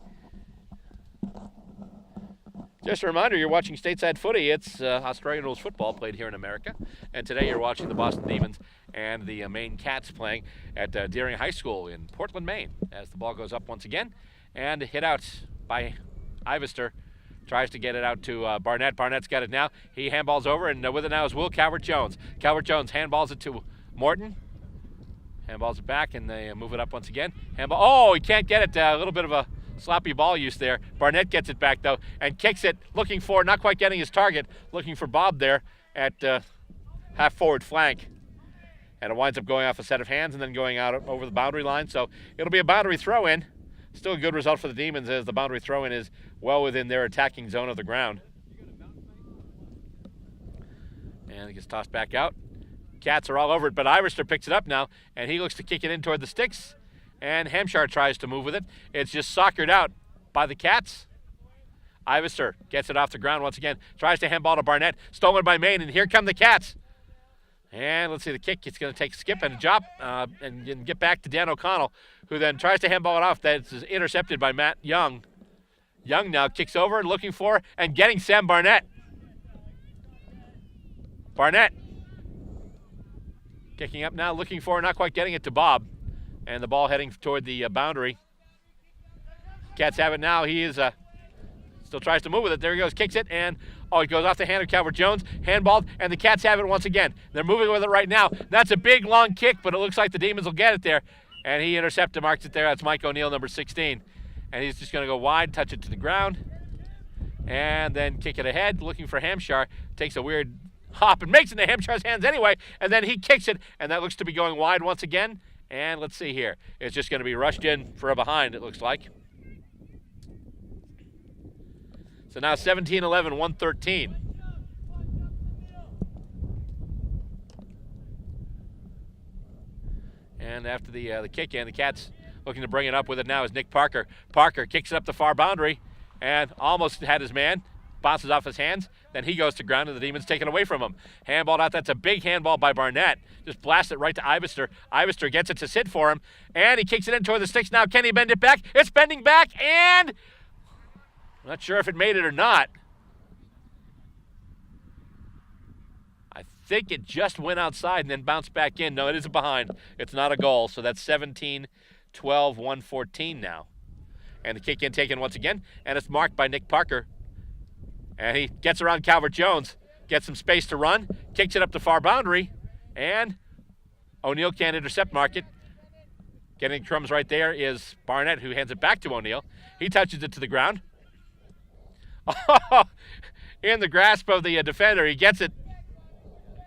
Just a reminder, you're watching Stateside Footy. It's Australian Rules Football played here in America. And today you're watching the Boston Demons and the Maine Cats playing at Deering High School in Portland, Maine. As the ball goes up once again and hit out by Ivester. Tries to get it out to Barnett. Barnett's got it now. He handballs over, and with it now is Will Cowart-Jones. Cowart-Jones handballs it to Morton. Handballs it back, and they move it up once again. Handball. Oh, he can't get it. A little bit of a sloppy ball use there. Barnett gets it back, though, and kicks it, looking for, not quite getting his target, looking for Bob there at half-forward flank. And it winds up going off a set of hands and then going out over the boundary line. So it'll be a boundary throw-in. Still a good result for the Demons as the boundary throw-in is well within their attacking zone of the ground. And it gets tossed back out. Cats are all over it, but Ivester picks it up now, and he looks to kick it in toward the sticks. And Hampshire tries to move with it. It's just soccered out by the Cats. Ivester gets it off the ground once again. Tries to handball to Barnett. Stolen by Maine, and here come the Cats. And let's see the kick. It's going to take a skip and a drop and get back to Dan O'Connell, who then tries to handball it off. That's intercepted by Matt Young. Young now kicks over, looking for and getting Sam Barnett. Barnett kicking up now, looking for, not quite getting it to Bob. And the ball heading toward the boundary. Cats have it now. He is still tries to move with it. There he goes, kicks it, and he goes off the hand of Cowart-Jones, handballed, and the Cats have it once again. They're moving with it right now. That's a big, long kick, but it looks like the Demons will get it there. And he intercepted, marks it there. That's Mike O'Neill, number 16. And he's just going to go wide, touch it to the ground, and then kick it ahead, looking for Hampshire. Takes a weird hop and makes it into Hampshire's hands anyway, and then he kicks it, and that looks to be going wide once again. And let's see here. It's just going to be rushed in for a behind, it looks like. So now 17-11, 113. And after the kick in, the Cats looking to bring it up with it now is Nick Parker. Parker kicks it up the far boundary and almost had his man. Bounces off his hands. Then he goes to ground, and the Demons take it away from him. Handballed out. That's a big handball by Barnett. Just blasts it right to Ivester. Ivester gets it to sit for him, and he kicks it in toward the sticks. Now, can he bend it back? It's bending back, and I'm not sure if it made it or not. I think it just went outside and then bounced back in. No, it is a behind. It's not a goal, so that's 17-12, 114 now. And the kick in taken once again, and it's marked by Nick Parker. And he gets around Cowart-Jones, gets some space to run, kicks it up the far boundary, And O'Neill can't intercept Market. Getting crumbs right there is Barnett, who hands it back to O'Neill. He touches it to the ground. In the grasp of the defender, he gets it.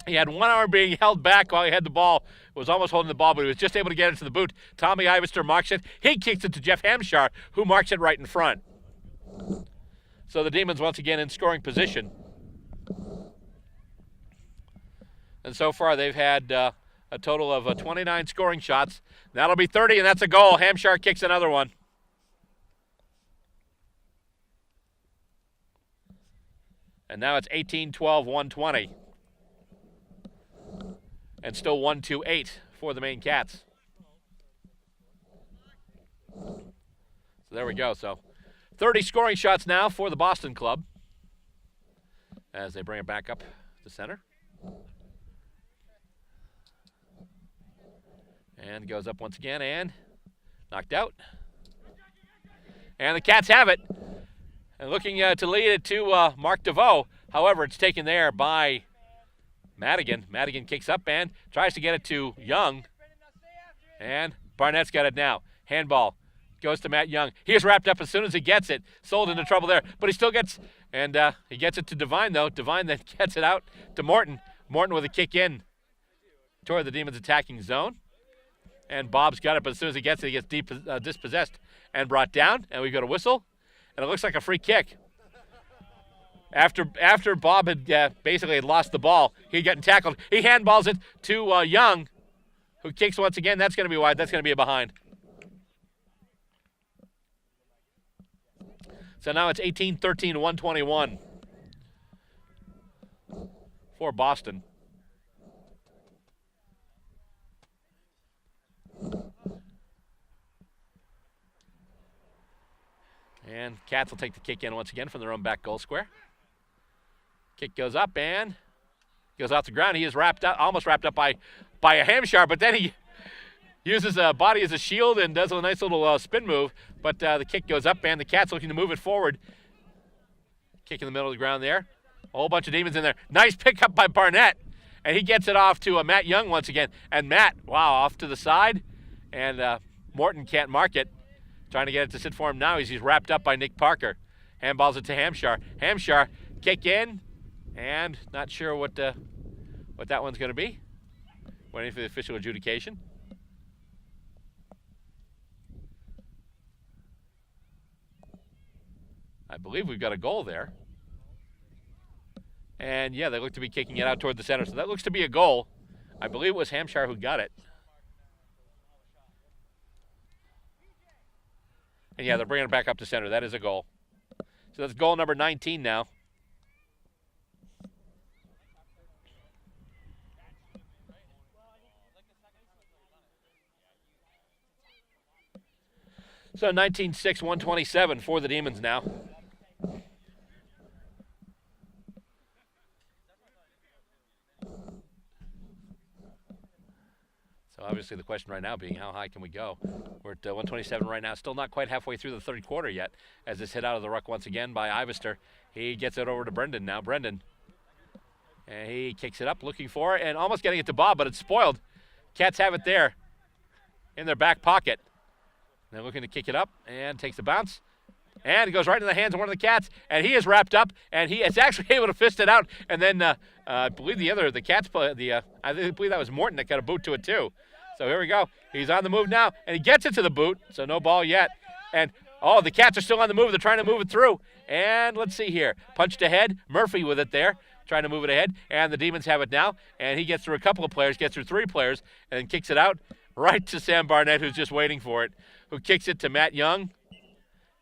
He had one arm being held back while he had the ball. Was almost holding the ball, but he was just able to get it to the boot. Tommy Ivester marks it. He kicks it to Jeff Hampshire, who marks it right in front. So the Demons once again in scoring position. And so far they've had a total of 29 scoring shots. That'll be 30, and that's a goal. Hampshire kicks another one. And now it's 18-12-120. And still 1-2-8 for the Maine Cats. So there we go. So 30 scoring shots now for the Boston club as they bring it back up to center. And goes up once again and knocked out. And the Cats have it. And looking to lead it to Mark DeVoe. However, it's taken there by Madigan. Madigan kicks up and tries to get it to Young. And Barnett's got it now. Handball goes to Matt Young. He is wrapped up as soon as he gets it. Sold into trouble there. But he still gets, and he gets it to Devine, though. Devine then gets it out to Morton. Morton with a kick in toward the Demons' attacking zone. And Bob's got it, but as soon as he gets it, he gets dispossessed and brought down. And we got a whistle. And it looks like a free kick. After Bob had basically lost the ball, he'd gotten tackled. He handballs it to Young, who kicks once again. That's going to be wide. That's going to be a behind. So now it's 18-13-121 for Boston. And Cats will take the kick in once again from their own back goal square. Kick goes up and goes off the ground. He is almost wrapped up by a Hampshire, but then he uses a body as a shield and does a nice little spin move. But the kick goes up and the Cats looking to move it forward. Kick in the middle of the ground there. A whole bunch of Demons in there. Nice pickup by Barnett. And he gets it off to Matt Young once again. And Matt, wow, off to the side. And Morton can't mark it. Trying to get it to sit for him now. He's wrapped up by Nick Parker. Handballs it to Hampshire. Hampshire, kick in. And not sure what that one's going to be. Waiting for the official adjudication. I believe we've got a goal there. And yeah, they look to be kicking it out toward the center. So that looks to be a goal. I believe it was Hampshire who got it. And yeah, they're bringing it back up to center. That is a goal. So that's goal number 19 now. So 19-6-127 for the Demons now. So obviously the question right now being how high can we go? We're at 127 right now. Still not quite halfway through the third quarter yet as this hit out of the ruck once again by Ivester. He gets it over to Brendan now. Brendan. And he kicks it up looking for it and almost getting it to Bob, but it's spoiled. Cats have it there in their back pocket. They're looking to kick it up and takes the bounce. And it goes right in the hands of one of the Cats. And he is wrapped up and he is actually able to fist it out. And then I believe the Cats play, I believe that was Morton that got a boot to it too. So here we go. He's on the move now and he gets it to the boot. So no ball yet. And oh, the Cats are still on the move. They're trying to move it through. And let's see here. Punched ahead. Murphy with it there. Trying to move it ahead. And the Demons have it now. And he gets through a couple of players, gets through three players, and then kicks it out right to Sam Barnett, who's just waiting for it, who kicks it to Matt Young.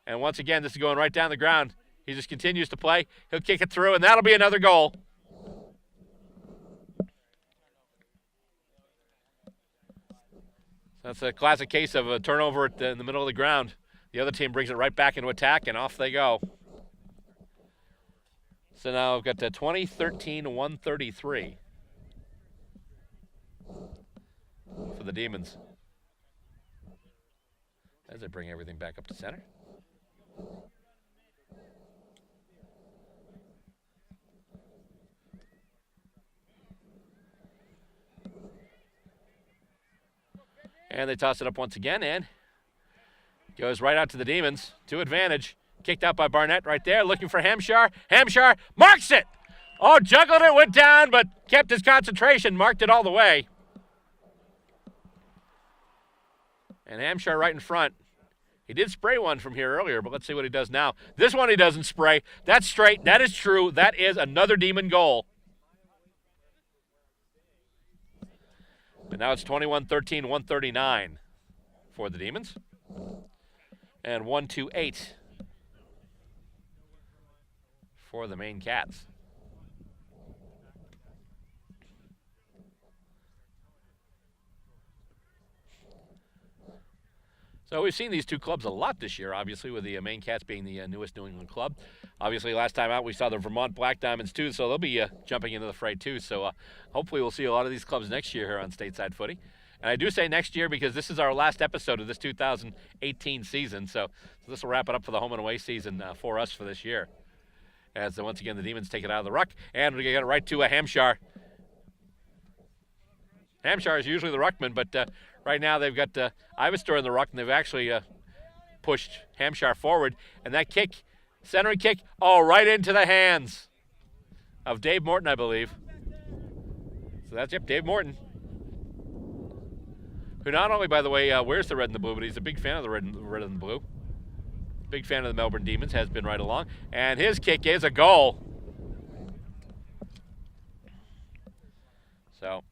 And once again, this is going right down the ground. He just continues to play. He'll kick it through, and that'll be another goal. That's a classic case of a turnover in the middle of the ground. The other team brings it right back into attack, and off they go. So now we've got 20-13-133 for the Demons as they bring everything back up to center. And they toss it up once again, and goes right out to the Demons. To advantage. Kicked out by Barnett right there, looking for Hampshire. Hampshire marks it! Oh, juggled it, went down, but kept his concentration, marked it all the way. And Hampshire right in front. He did spray one from here earlier, but let's see what he does now. This one he doesn't spray. That's straight. That is true. That is another Demon goal. And now it's 21-13, 139 for the Demons. And 1-2-8 for the Maine Cats. So we've seen these two clubs a lot this year, obviously, with the Maine Cats being the newest New England club. Obviously, last time out we saw the Vermont Black Diamonds too, so they'll be jumping into the fray too. So hopefully we'll see a lot of these clubs next year here on Stateside Footy. And I do say next year because this is our last episode of this 2018 season, so this will wrap it up for the home and away season for us for this year. As once again the Demons take it out of the ruck, and we get it right to a Hampshire. Hampshire is usually the ruckman, but right now they've got Ivester in the ruck, and they've actually pushed Hampshire forward. And that kick, centering kick, right into the hands of Dave Morton, I believe. So that's, Dave Morton. Who not only, by the way, wears the red and the blue, but he's a big fan of the red and the blue. Big fan of the Melbourne Demons, has been right along. And his kick is a goal. So,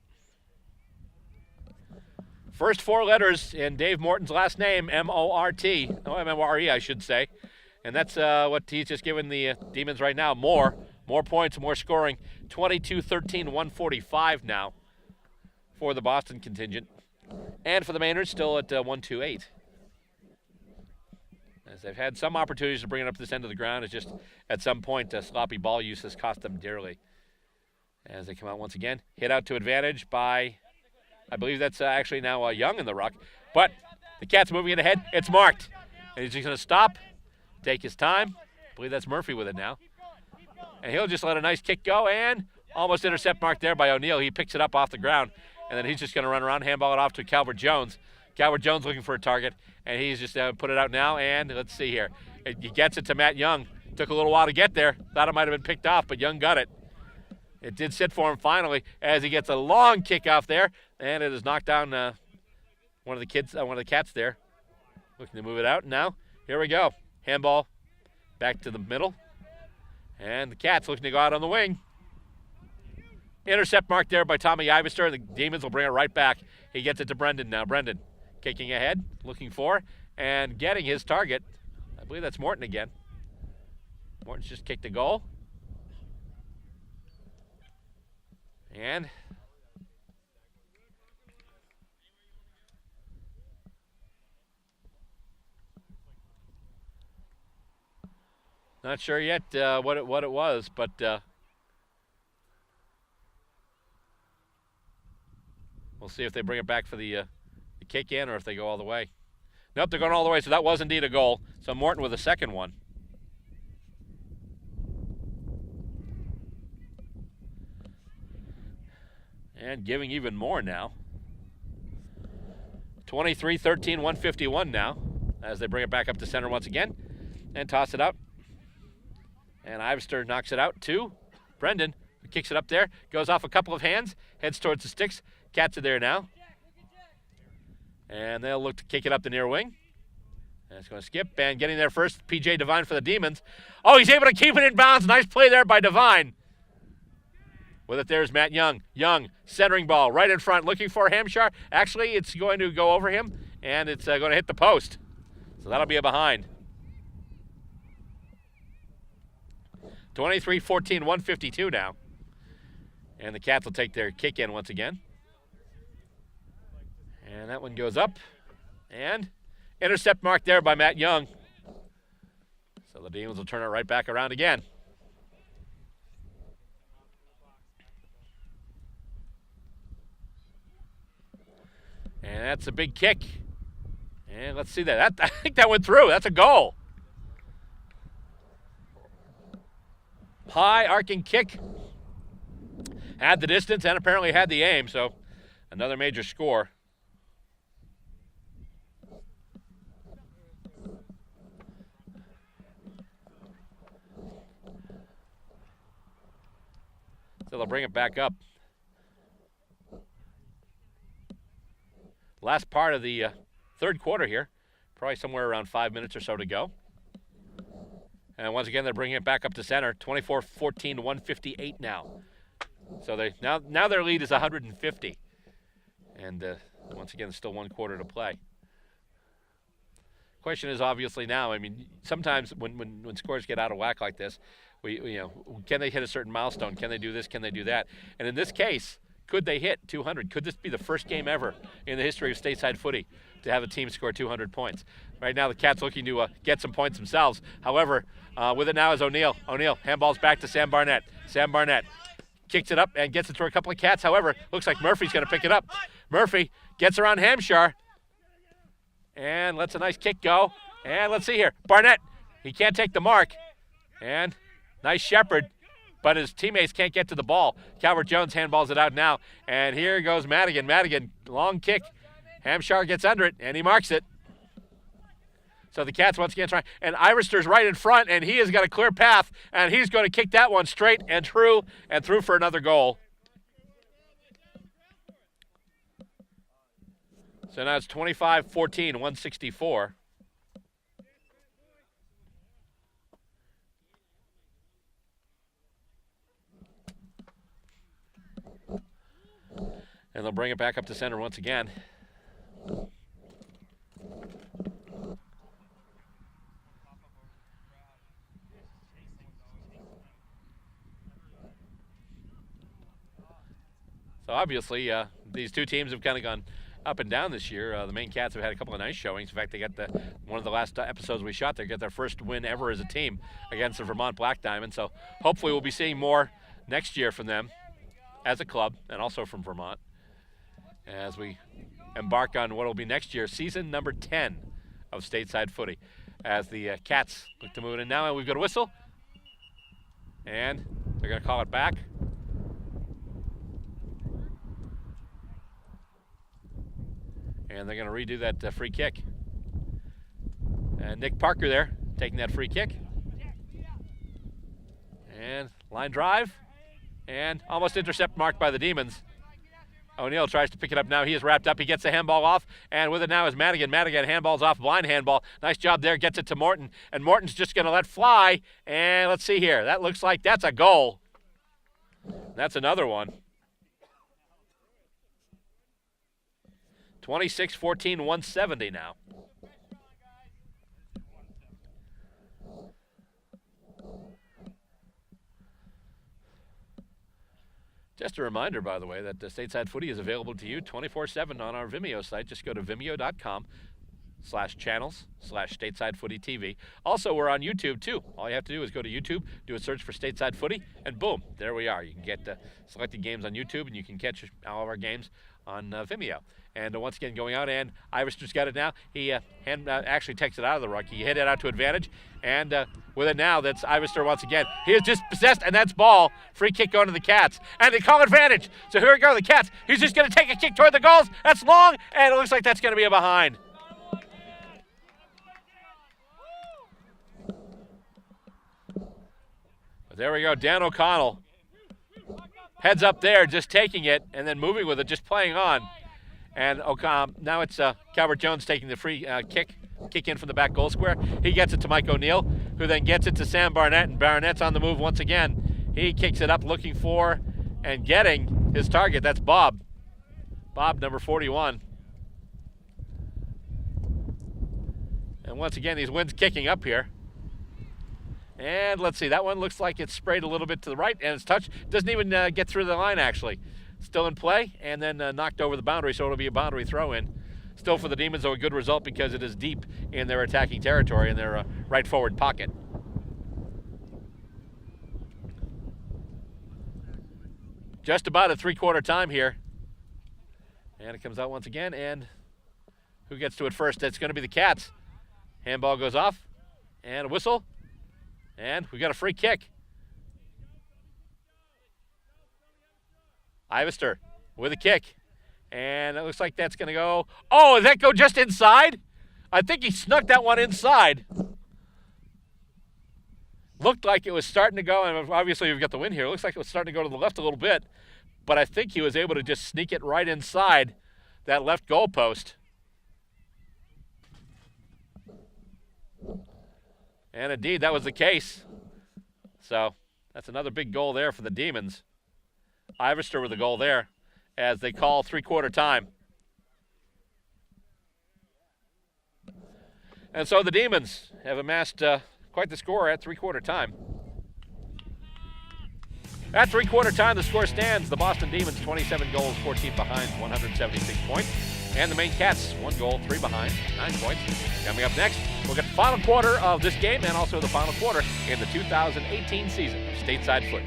first four letters in Dave Morton's last name, M-O-R-T. Oh, M-O-R-E, I should say. And that's what he's just giving the Demons right now. More points, more scoring. 22-13, 145 now for the Boston contingent. And for the Mainers, still at 1-2-8. As they've had some opportunities to bring it up to this end of the ground, it's just at some point sloppy ball use has cost them dearly. As they come out once again, hit out to advantage by, I believe that's actually now Young in the ruck. But the Cats moving it ahead. It's marked. And he's just going to stop, take his time. I believe that's Murphy with it now. And he'll just let a nice kick go and almost intercept marked there by O'Neill. He picks it up off the ground. And then he's just going to run around, handball it off to Calvert Jones. Calvert Jones looking for a target. And he's just put it out now. And let's see here. He gets it to Matt Young. Took a little while to get there. Thought it might have been picked off, but Young got it. It did sit for him finally as he gets a long kick off there. And it has knocked down one of the Cats there. Looking to move it out. Now, here we go. Handball back to the middle. And the Cats looking to go out on the wing. Intercept marked there by Tommy Ivester. The Demons will bring it right back. He gets it to Brendan now. Brendan kicking ahead, looking for, and getting his target. I believe that's Morton again. Morton's just kicked a goal. And not sure yet what it was, but we'll see if they bring it back for the kick in or if they go all the way. Nope, they're going all the way, so that was indeed a goal. So Morton with a second one. And giving even more now. 23-13, 151 now as they bring it back up to center once again and toss it up. And Ivester knocks it out to Brendan, who kicks it up there, goes off a couple of hands, heads towards the sticks. Cats are there now. And they'll look to kick it up the near wing. And it's going to skip, and getting there first, P.J. Devine for the Demons. Oh, he's able to keep it in bounds. Nice play there by Devine. With it, there's Matt Young. Young, centering ball, right in front, looking for Hampshire. Actually, it's going to go over him, and it's going to hit the post. So that'll be a behind. 23-14, 152 now. And the Cats will take their kick in once again. And that one goes up. And intercept marked there by Matt Young. So the Demons will turn it right back around again. And that's a big kick. And let's see that. I think that went through. That's a goal. High arcing kick. Had the distance and apparently had the aim. So another major score. So they'll bring it back up. Last part of the third quarter here. Probably somewhere around 5 minutes or so to go. And once again, they're bringing it back up to center. 24-14, 158 now. So they now their lead is 150. And once again, still 1 quarter to play. Question is obviously now, I mean, sometimes when scores get out of whack like this, can they hit a certain milestone? Can they do this? Can they do that? And in this case, could they hit 200? Could this be the first game ever in the history of stateside footy to have a team score 200 points? Right now, the Cats looking to get some points themselves. However, with it now is O'Neill. O'Neill handballs back to Sam Barnett. Sam Barnett kicks it up and gets it to a couple of Cats. However, looks like Murphy's going to pick it up. Murphy gets around Hampshire and lets a nice kick go. And let's see here. Barnett, he can't take the mark. And nice shepherd, but his teammates can't get to the ball. Calvert Jones handballs it out now. And here goes Madigan. Madigan, long kick. Hampshire gets under it, and he marks it. So the Cats once again try. And Iverister's right in front, and he has got a clear path, and he's going to kick that one straight and through for another goal. So now it's 25-14, 164. And they'll bring it back up to center once again. So obviously, these two teams have kind of gone up and down this year. The Maine Cats have had a couple of nice showings. In fact, they got one of the last episodes we shot. They got their first win ever as a team against the Vermont Black Diamond. So hopefully we'll be seeing more next year from them as a club and also from Vermont as we embark on what will be next year, season number 10 of Stateside Footy, as the Cats look to move in now. And we've got a whistle, and they're going to call it back. And they're going to redo that free kick. And Nick Parker there taking that free kick. And line drive. And almost intercept marked by the Demons. O'Neill tries to pick it up now. He is wrapped up. He gets the handball off. And with it now is Madigan. Madigan handballs off, blind handball. Nice job there. Gets it to Morton. And Morton's just going to let fly. And let's see here. That looks like that's a goal. That's another one. 26-14, 170 now. Just a reminder, by the way, that Stateside Footy is available to you 24/7 on our Vimeo site. Just go to vimeo.com/channels/Stateside Footy TV. Also, we're on YouTube, too. All you have to do is go to YouTube, do a search for Stateside Footy, and boom, there we are. You can get selected games on YouTube, and you can catch all of our games on Vimeo. And once again, going out, and Iverister's got it now. He actually takes it out of the ruck. He hit it out to advantage, and with it now, that's Iverister once again. He is just possessed, and that's ball. Free kick going to the Cats, and they call advantage. So here we go, the Cats. He's just going to take a kick toward the goals. That's long, and it looks like that's going to be a behind. But there we go, Dan O'Connell. Heads up there, just taking it, and then moving with it, just playing on. And now it's Calvert Jones taking the free kick in from the back goal square. He gets it to Mike O'Neill, who then gets it to Sam Barnett, and Barnett's on the move once again. He kicks it up looking for and getting his target. That's Bob. Bob, number 41. And once again, these winds kicking up here. And let's see, that one looks like it's sprayed a little bit to the right, and it's touched. Doesn't even get through the line, actually. Still in play, and then knocked over the boundary, so it'll be a boundary throw-in. Still for the Demons, though, a good result because it is deep in their attacking territory in their right forward pocket. Just about at three-quarter time here. And it comes out once again, and who gets to it first? It's going to be the Cats. Handball goes off, and a whistle, and we got a free kick. Ivester with a kick. And it looks like that's going to go. Oh, did that go just inside? I think he snuck that one inside. looked like it was starting to go, and obviously we've got the wind here. It looks like it was starting to go to the left a little bit, but I think he was able to just sneak it right inside that left goal post. And indeed, that was the case. So that's another big goal there for the Demons. Ivester with the goal there as they call three-quarter time. And so the Demons have amassed quite the score at three-quarter time. At three-quarter time, the score stands. The Boston Demons, 27 goals, 14 behind, 176 points. And the Maine Cats, 1 goal, 3 behind, 9 points. Coming up next, we'll get the final quarter of this game and also the final quarter in the 2018 season of Stateside Footy.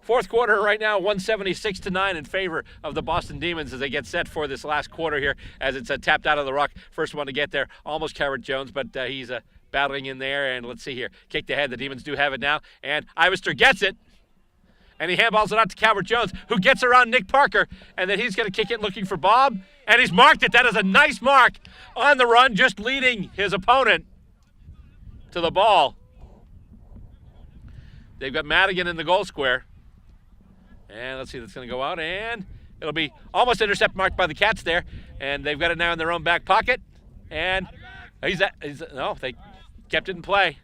Fourth quarter right now, 176-9 in favor of the Boston Demons as they get set for this last quarter here as it's tapped out of the ruck. First one to get there, almost Carrot Jones, but he's battling in there. And let's see here, kicked ahead. The Demons do have it now, and Ivester gets it. And he handballs it out to Calvert Jones, who gets around Nick Parker, and then he's going to kick it looking for Bob, and he's marked it. That is a nice mark on the run, just leading his opponent to the ball. They've got Madigan in the goal square. And let's see, that's going to go out, and it'll be almost intercept marked by the Cats there. And they've got it now in their own back pocket. And no, they kept it in play.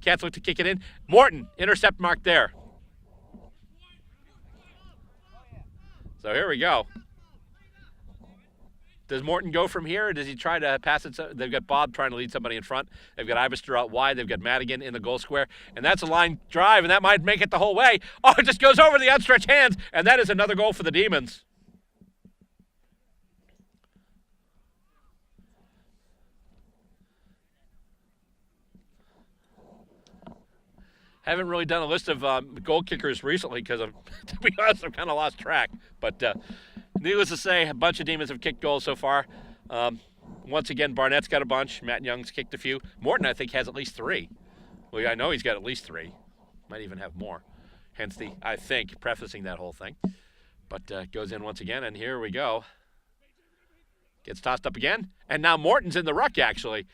Cats look to kick it in. Morton, intercept mark there. So here we go. Does Morton go from here, or does he try to pass it? They've got Bob trying to lead somebody in front. They've got Ivester out wide. They've got Madigan in the goal square. And that's a line drive, and that might make it the whole way. Oh, it just goes over the outstretched hands, and that is another goal for the Demons. Haven't really done a list of goal kickers recently because, to be honest, I've kind of lost track. But needless to say, a bunch of Demons have kicked goals so far. Once again, Barnett's got a bunch. Matt Young's kicked a few. Morton, I think, has at least 3. Well, I know he's got at least 3. Might even have more. Hence the, I think, prefacing that whole thing. But goes in once again, and here we go. Gets tossed up again. And now Morton's in the ruck, actually,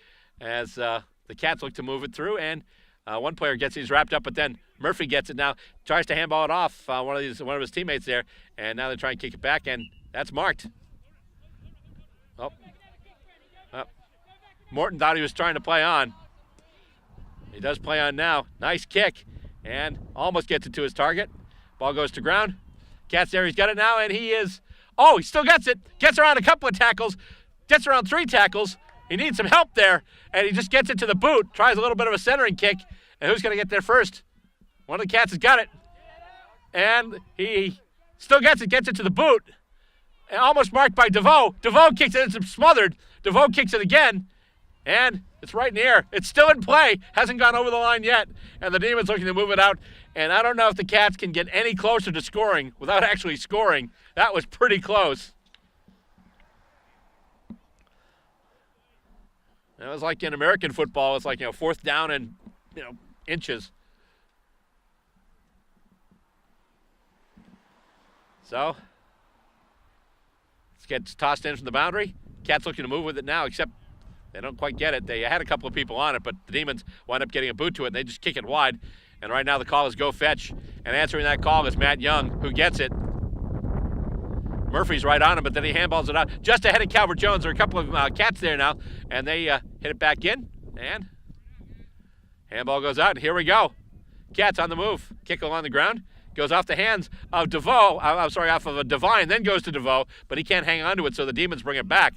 as the Cats look to move it through. And one player gets these wrapped up, but then Murphy gets it now, tries to handball it off one of his teammates there, and now they're trying to kick it back, and that's marked. Oh. Morton thought he was trying to play on. He does play on now. Nice kick, and almost gets it to his target. Ball goes to ground. Cats there, he's got it now, and he still gets it. Gets around a couple of tackles, gets around 3 tackles. He needs some help there, and he just gets it to the boot, tries a little bit of a centering kick, and who's going to get there first? One of the Cats has got it, and he still gets it to the boot, and almost marked by DeVoe. DeVoe kicks it, it's smothered. DeVoe kicks it again, and it's right in the air. It's still in play, hasn't gone over the line yet, and the Demons looking to move it out, and I don't know if the Cats can get any closer to scoring without actually scoring. That was pretty close. It was like in American football, it's like, 4th down and, inches. So, this gets tossed in from the boundary. Cats looking to move with it now, except they don't quite get it. They had a couple of people on it, but the Demons wind up getting a boot to it, and they just kick it wide. And right now the call is go fetch. And answering that call is Matt Young, who gets it. Murphy's right on him, but then he handballs it out just ahead of Calvert Jones. There are a couple of Cats there now, and they hit it back in, and handball goes out, and here we go. Cats on the move. Kick along the ground. Goes off the hands of DeVoe. Off of a Devine, then goes to DeVoe, but he can't hang on to it, so the Demons bring it back.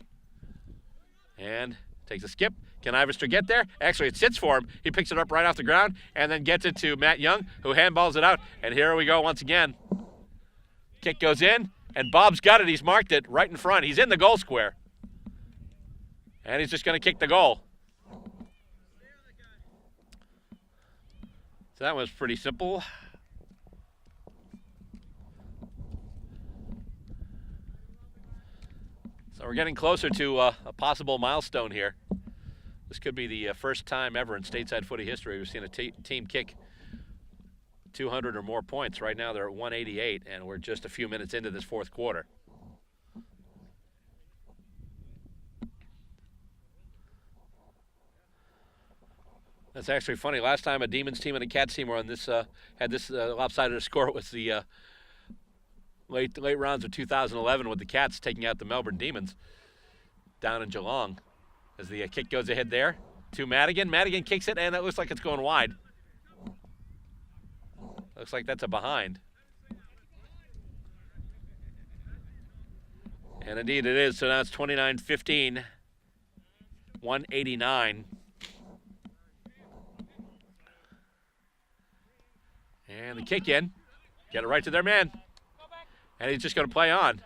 And takes a skip. Can Ivester get there? Actually, it sits for him. He picks it up right off the ground, and then gets it to Matt Young, who handballs it out, and here we go once again. Kick goes in. And Bob's got it. He's marked it right in front. He's in the goal square. And he's just going to kick the goal. So that was pretty simple. So we're getting closer to a possible milestone here. This could be the first time ever in Stateside Footy history we've seen a team kick 200 or more points. Right now they're at 188, and we're just a few minutes into this fourth quarter. That's actually funny. Last time a Demons team and a Cats team were on this, had this lopsided score was the late rounds of 2011 with the Cats taking out the Melbourne Demons down in Geelong. As the kick goes ahead there to Madigan. Madigan kicks it, and that looks like it's going wide. Looks like that's a behind. And indeed it is. So now it's 29-15, 189. And the kick in. Get it right to their man. And he's just going to play on.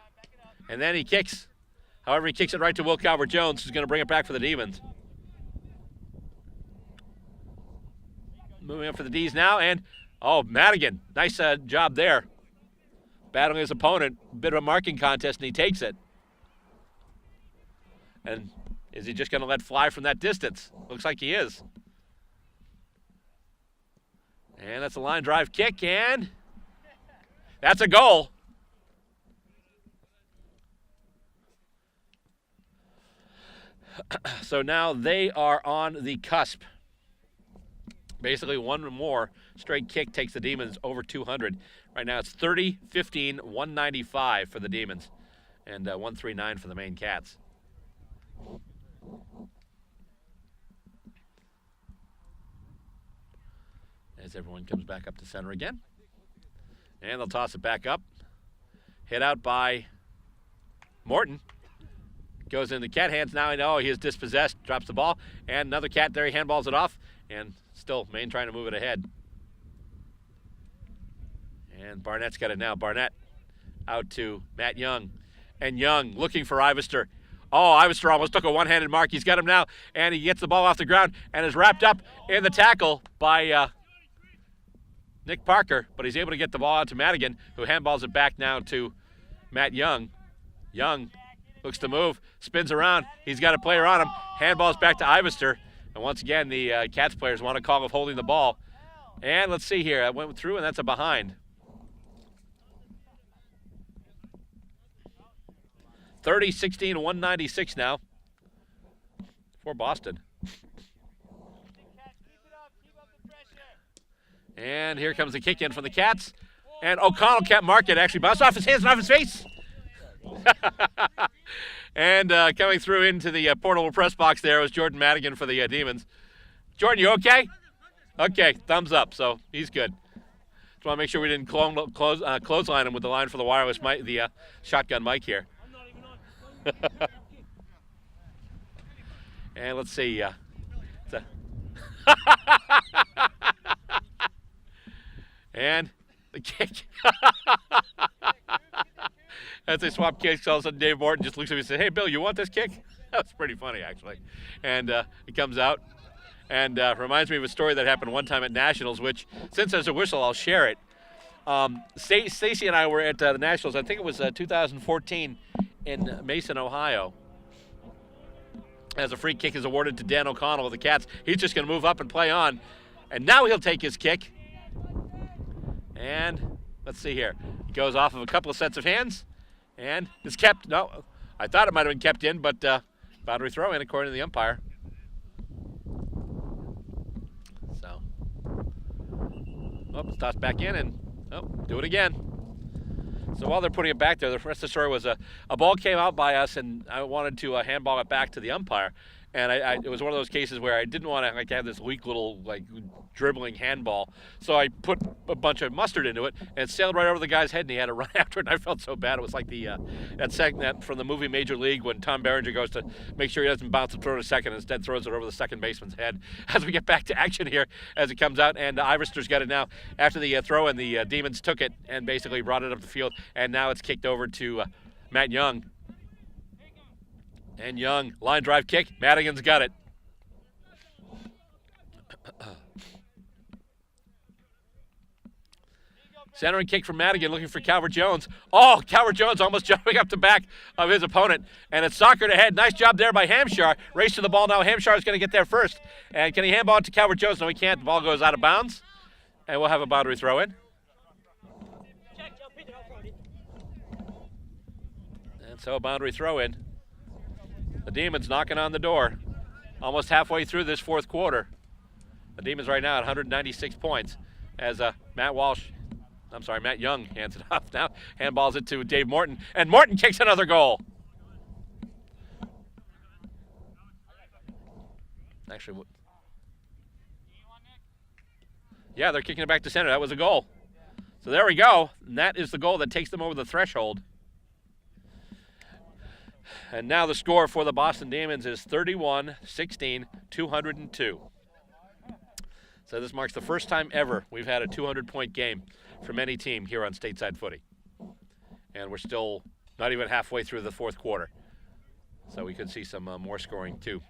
And then he kicks. However, he kicks it right to Will Calvert-Jones, who's going to bring it back for the Demons. Moving up for the D's now, and, oh, Madigan. Nice job there. Battling his opponent. A bit of a marking contest, and he takes it. And is he just going to let fly from that distance? Looks like he is. And that's a line drive kick, and that's a goal. So now they are on the cusp. Basically, one more straight kick takes the Demons over 200. Right now it's 30-15, 195 for the Demons, and 139 for the Maine Cats. As everyone comes back up to center again. And they'll toss it back up. Hit out by Morton. Goes in the Cat hands now. I know he is dispossessed. Drops the ball. And another Cat there. He handballs it off. And still Maine trying to move it ahead. And Barnett's got it now. Barnett out to Matt Young. And Young looking for Ivester. Oh, Ivester almost took a one-handed mark. He's got him now. And he gets the ball off the ground and is wrapped up in the tackle by Nick Parker. But he's able to get the ball out to Madigan, who handballs it back now to Matt Young. Young looks to move, spins around. He's got a player on him. Handballs back to Ivester. And once again, the Cats players want a call of holding the ball. And let's see here. That went through, and that's a behind. 30-16, 196 now for Boston. And here comes the kick in from the Cats. And O'Connell can't mark it. Actually bounced off his hands and off his face. And coming through into the portable press box there was Jordan Madigan for the Demons. Jordan, you okay? Okay, thumbs up. So he's good. Just want to make sure we didn't clothesline him with the line for the wireless mic, the shotgun mic here. And let's see. And the kick. As they swap kicks, all of a sudden Dave Morton just looks at me and says, "Hey, Bill, you want this kick?" That was pretty funny, actually. And it comes out and reminds me of a story that happened one time at Nationals, which, since there's a whistle, I'll share it. Stacy and I were at the Nationals, I think it was 2014 in Mason, Ohio. As a free kick is awarded to Dan O'Connell of the Cats. He's just going to move up and play on. And now he'll take his kick. And let's see here. He goes off of a couple of sets of hands. And it's kept. No, I thought it might have been kept in, but boundary throw in according to the umpire. So, it's tossed back in and do it again. So while they're putting it back there, the rest of the story was a ball came out by us, and I wanted to handball it back to the umpire. And it was one of those cases where I didn't want to have this weak little dribbling handball. So I put a bunch of mustard into it, and it sailed right over the guy's head, and he had to run after it. And I felt so bad. It was like that from the movie Major League when Tom Berenger goes to make sure he doesn't bounce and throw to second, instead throws it over the second baseman's head. As we get back to action here, as it comes out, and Iverster's got it now. After the throw in, the Demons took it and basically brought it up the field, and now it's kicked over to Matt Young. And Young, line drive kick. Madigan's got it. Centering kick from Madigan looking for Calvert-Jones. Oh, Calvert-Jones almost jumping up the back of his opponent. And it's soccer ahead. Nice job there by Hampshire. Race to the ball now. Hampshire is going to get there first. And can he handball it to Calvert-Jones? No, he can't. The ball goes out of bounds. And we'll have a boundary throw in. And so a boundary throw in. The Demons knocking on the door. Almost halfway through this fourth quarter. The Demons right now at 196 points as Matt Young hands it off now. Handballs it to Dave Morton. And Morton kicks another goal. Actually, yeah, they're kicking it back to center. That was a goal. So there we go. And that is the goal that takes them over the threshold. And now the score for the Boston Demons is 31-16, 202. So this marks the first time ever we've had a 200-point game from any team here on Stateside Footy. And we're still not even halfway through the fourth quarter. So we could see some more scoring too.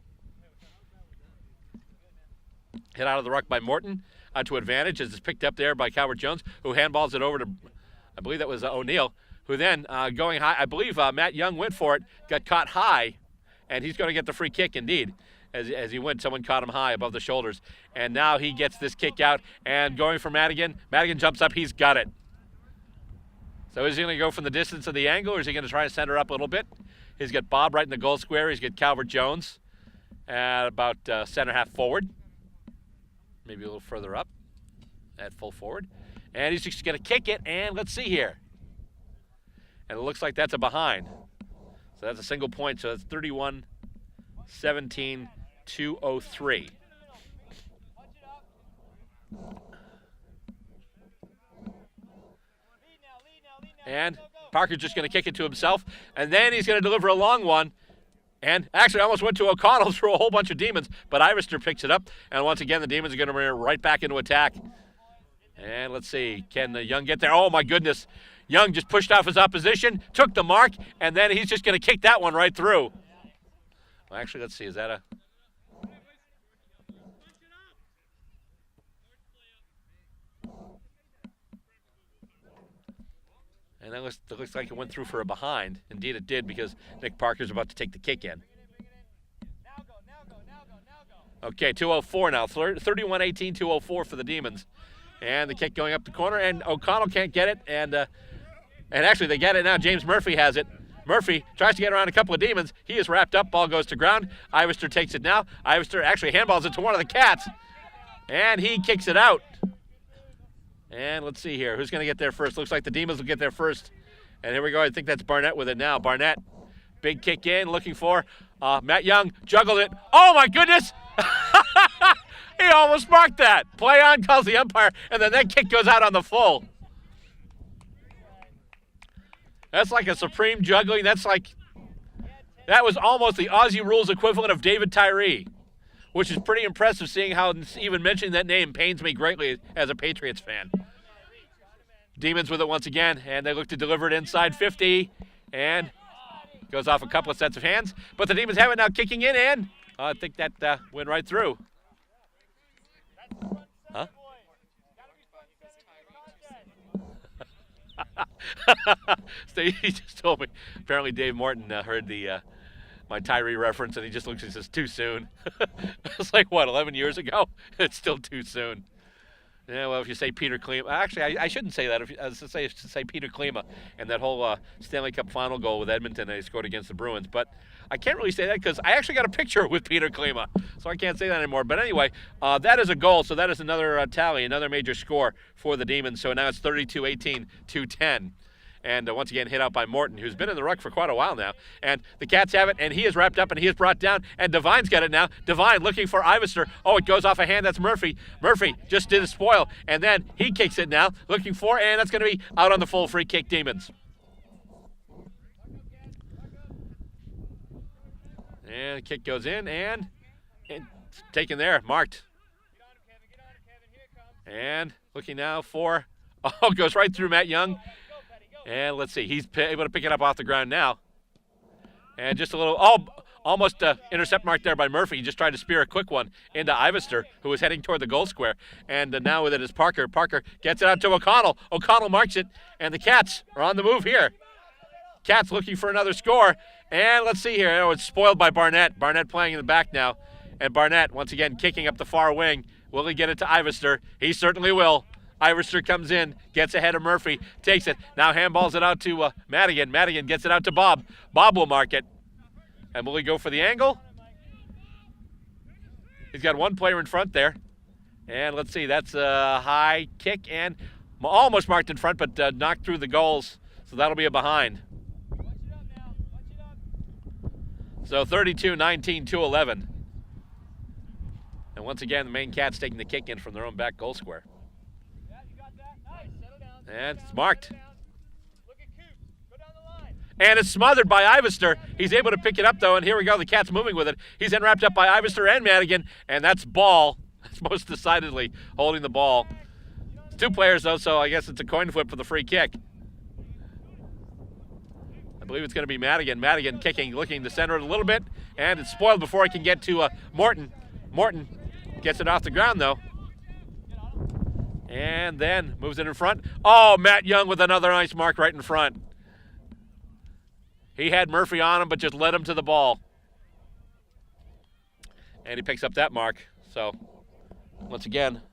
Hit out of the ruck by Morton, out to advantage as it's picked up there by Calvert-Jones, who handballs it over to, I believe that was O'Neill, who then going high, I believe Matt Young went for it, got caught high, and he's going to get the free kick indeed. As he went, someone caught him high above the shoulders. And now he gets this kick out and going for Madigan. Madigan jumps up. He's got it. So is he going to go from the distance of the angle, or is he going to try to center up a little bit? He's got Bob right in the goal square. He's got Calvert-Jones at about center half forward. Maybe a little further up at full forward. And he's just going to kick it, and let's see here. And it looks like that's a behind. So that's a single point, so that's 31-17. 203. And Parker's just going to kick it to himself, and then he's going to deliver a long one. And actually almost went to O'Connell through a whole bunch of Demons, but Ivester picks it up, and once again the Demons are going to bring it right back into attack. And let's see, can Young get there? Oh my goodness. Young just pushed off his opposition, took the mark, and then he's just going to kick that one right through. Well, actually, let's see, is that a... And that looks like it went through for a behind. Indeed it did, because Nick Parker's about to take the kick in. Okay, 2:04 now. 31-18, 2:04 for the Demons. And the kick going up the corner, and O'Connell can't get it. And actually they get it now. James Murphy has it. Murphy tries to get around a couple of Demons. He is wrapped up. Ball goes to ground. Ivester takes it now. Ivester actually handballs it to one of the Cats. And he kicks it out. And let's see here. Who's going to get there first? Looks like the Demons will get there first. And here we go. I think that's Barnett with it now. Barnett, big kick in, looking for Matt Young. Juggled it. Oh, my goodness. He almost marked that. Play on, calls the umpire. And then that kick goes out on the full. That's like a supreme juggling. That was almost the Aussie Rules equivalent of David Tyree, which is pretty impressive, seeing how even mentioning that name pains me greatly as a Patriots fan. Demons with it once again, and they look to deliver it inside 50, and goes off a couple of sets of hands. But the Demons have it now kicking in, and I think that went right through. Huh? He just told me. Apparently Dave Morton heard my Tyree reference, and he just looks and says, too soon. It's like, what, 11 years ago? It's still too soon. Yeah, well, if you say Peter Klima, actually, I shouldn't say that. I was to say Peter Klima and that whole Stanley Cup final goal with Edmonton that he scored against the Bruins. But I can't really say that because I actually got a picture with Peter Klima, so I can't say that anymore. But anyway, that is a goal, so that is another tally, another major score for the Demons. So now it's 32-18, 2-10. And once again, hit out by Morton, who's been in the ruck for quite a while now. And the Cats have it, and he is wrapped up, and he is brought down. And Devine's got it now. Devine looking for Ivester. Oh, it goes off a hand. That's Murphy. Murphy just did a spoil. And then he kicks it now, looking for, and that's going to be out on the full free kick, Demons. And the kick goes in, and it's taken there, marked. And looking now for, oh, goes right through Matt Young. And let's see, he's able to pick it up off the ground now. And just a little, Almost intercept mark there by Murphy. He just tried to spear a quick one into Ivester, who was heading toward the goal square. And now with it is Parker. Parker gets it out to O'Connell. O'Connell marks it, and the Cats are on the move here. Cats looking for another score. And let's see here. Oh, it's spoiled by Barnett. Barnett playing in the back now. And Barnett, once again, kicking up the far wing. Will he get it to Ivester? He certainly will. Ivester comes in, gets ahead of Murphy, takes it. Now handballs it out to Madigan. Madigan gets it out to Bob. Bob will mark it. And will he go for the angle? He's got one player in front there. And let's see, that's a high kick and almost marked in front, but knocked through the goals. So that'll be a behind. So 32-19, 2-11. And once again, the Maine Cats taking the kick in from their own back goal square. And it's marked. And it's smothered by Ivester. He's able to pick it up, though, and here we go. The Cats moving with it. He's then wrapped up by Ivester and Madigan, and that's ball. That's most decidedly holding the ball. It's two players, though, so I guess it's a coin flip for the free kick. I believe it's going to be Madigan. Madigan kicking, looking to center it a little bit, and it's spoiled before it can get to Morton. Morton gets it off the ground, though. And then moves it in front. Oh, Matt Young with another nice mark right in front. He had Murphy on him, but just led him to the ball. And he picks up that mark. So, once again,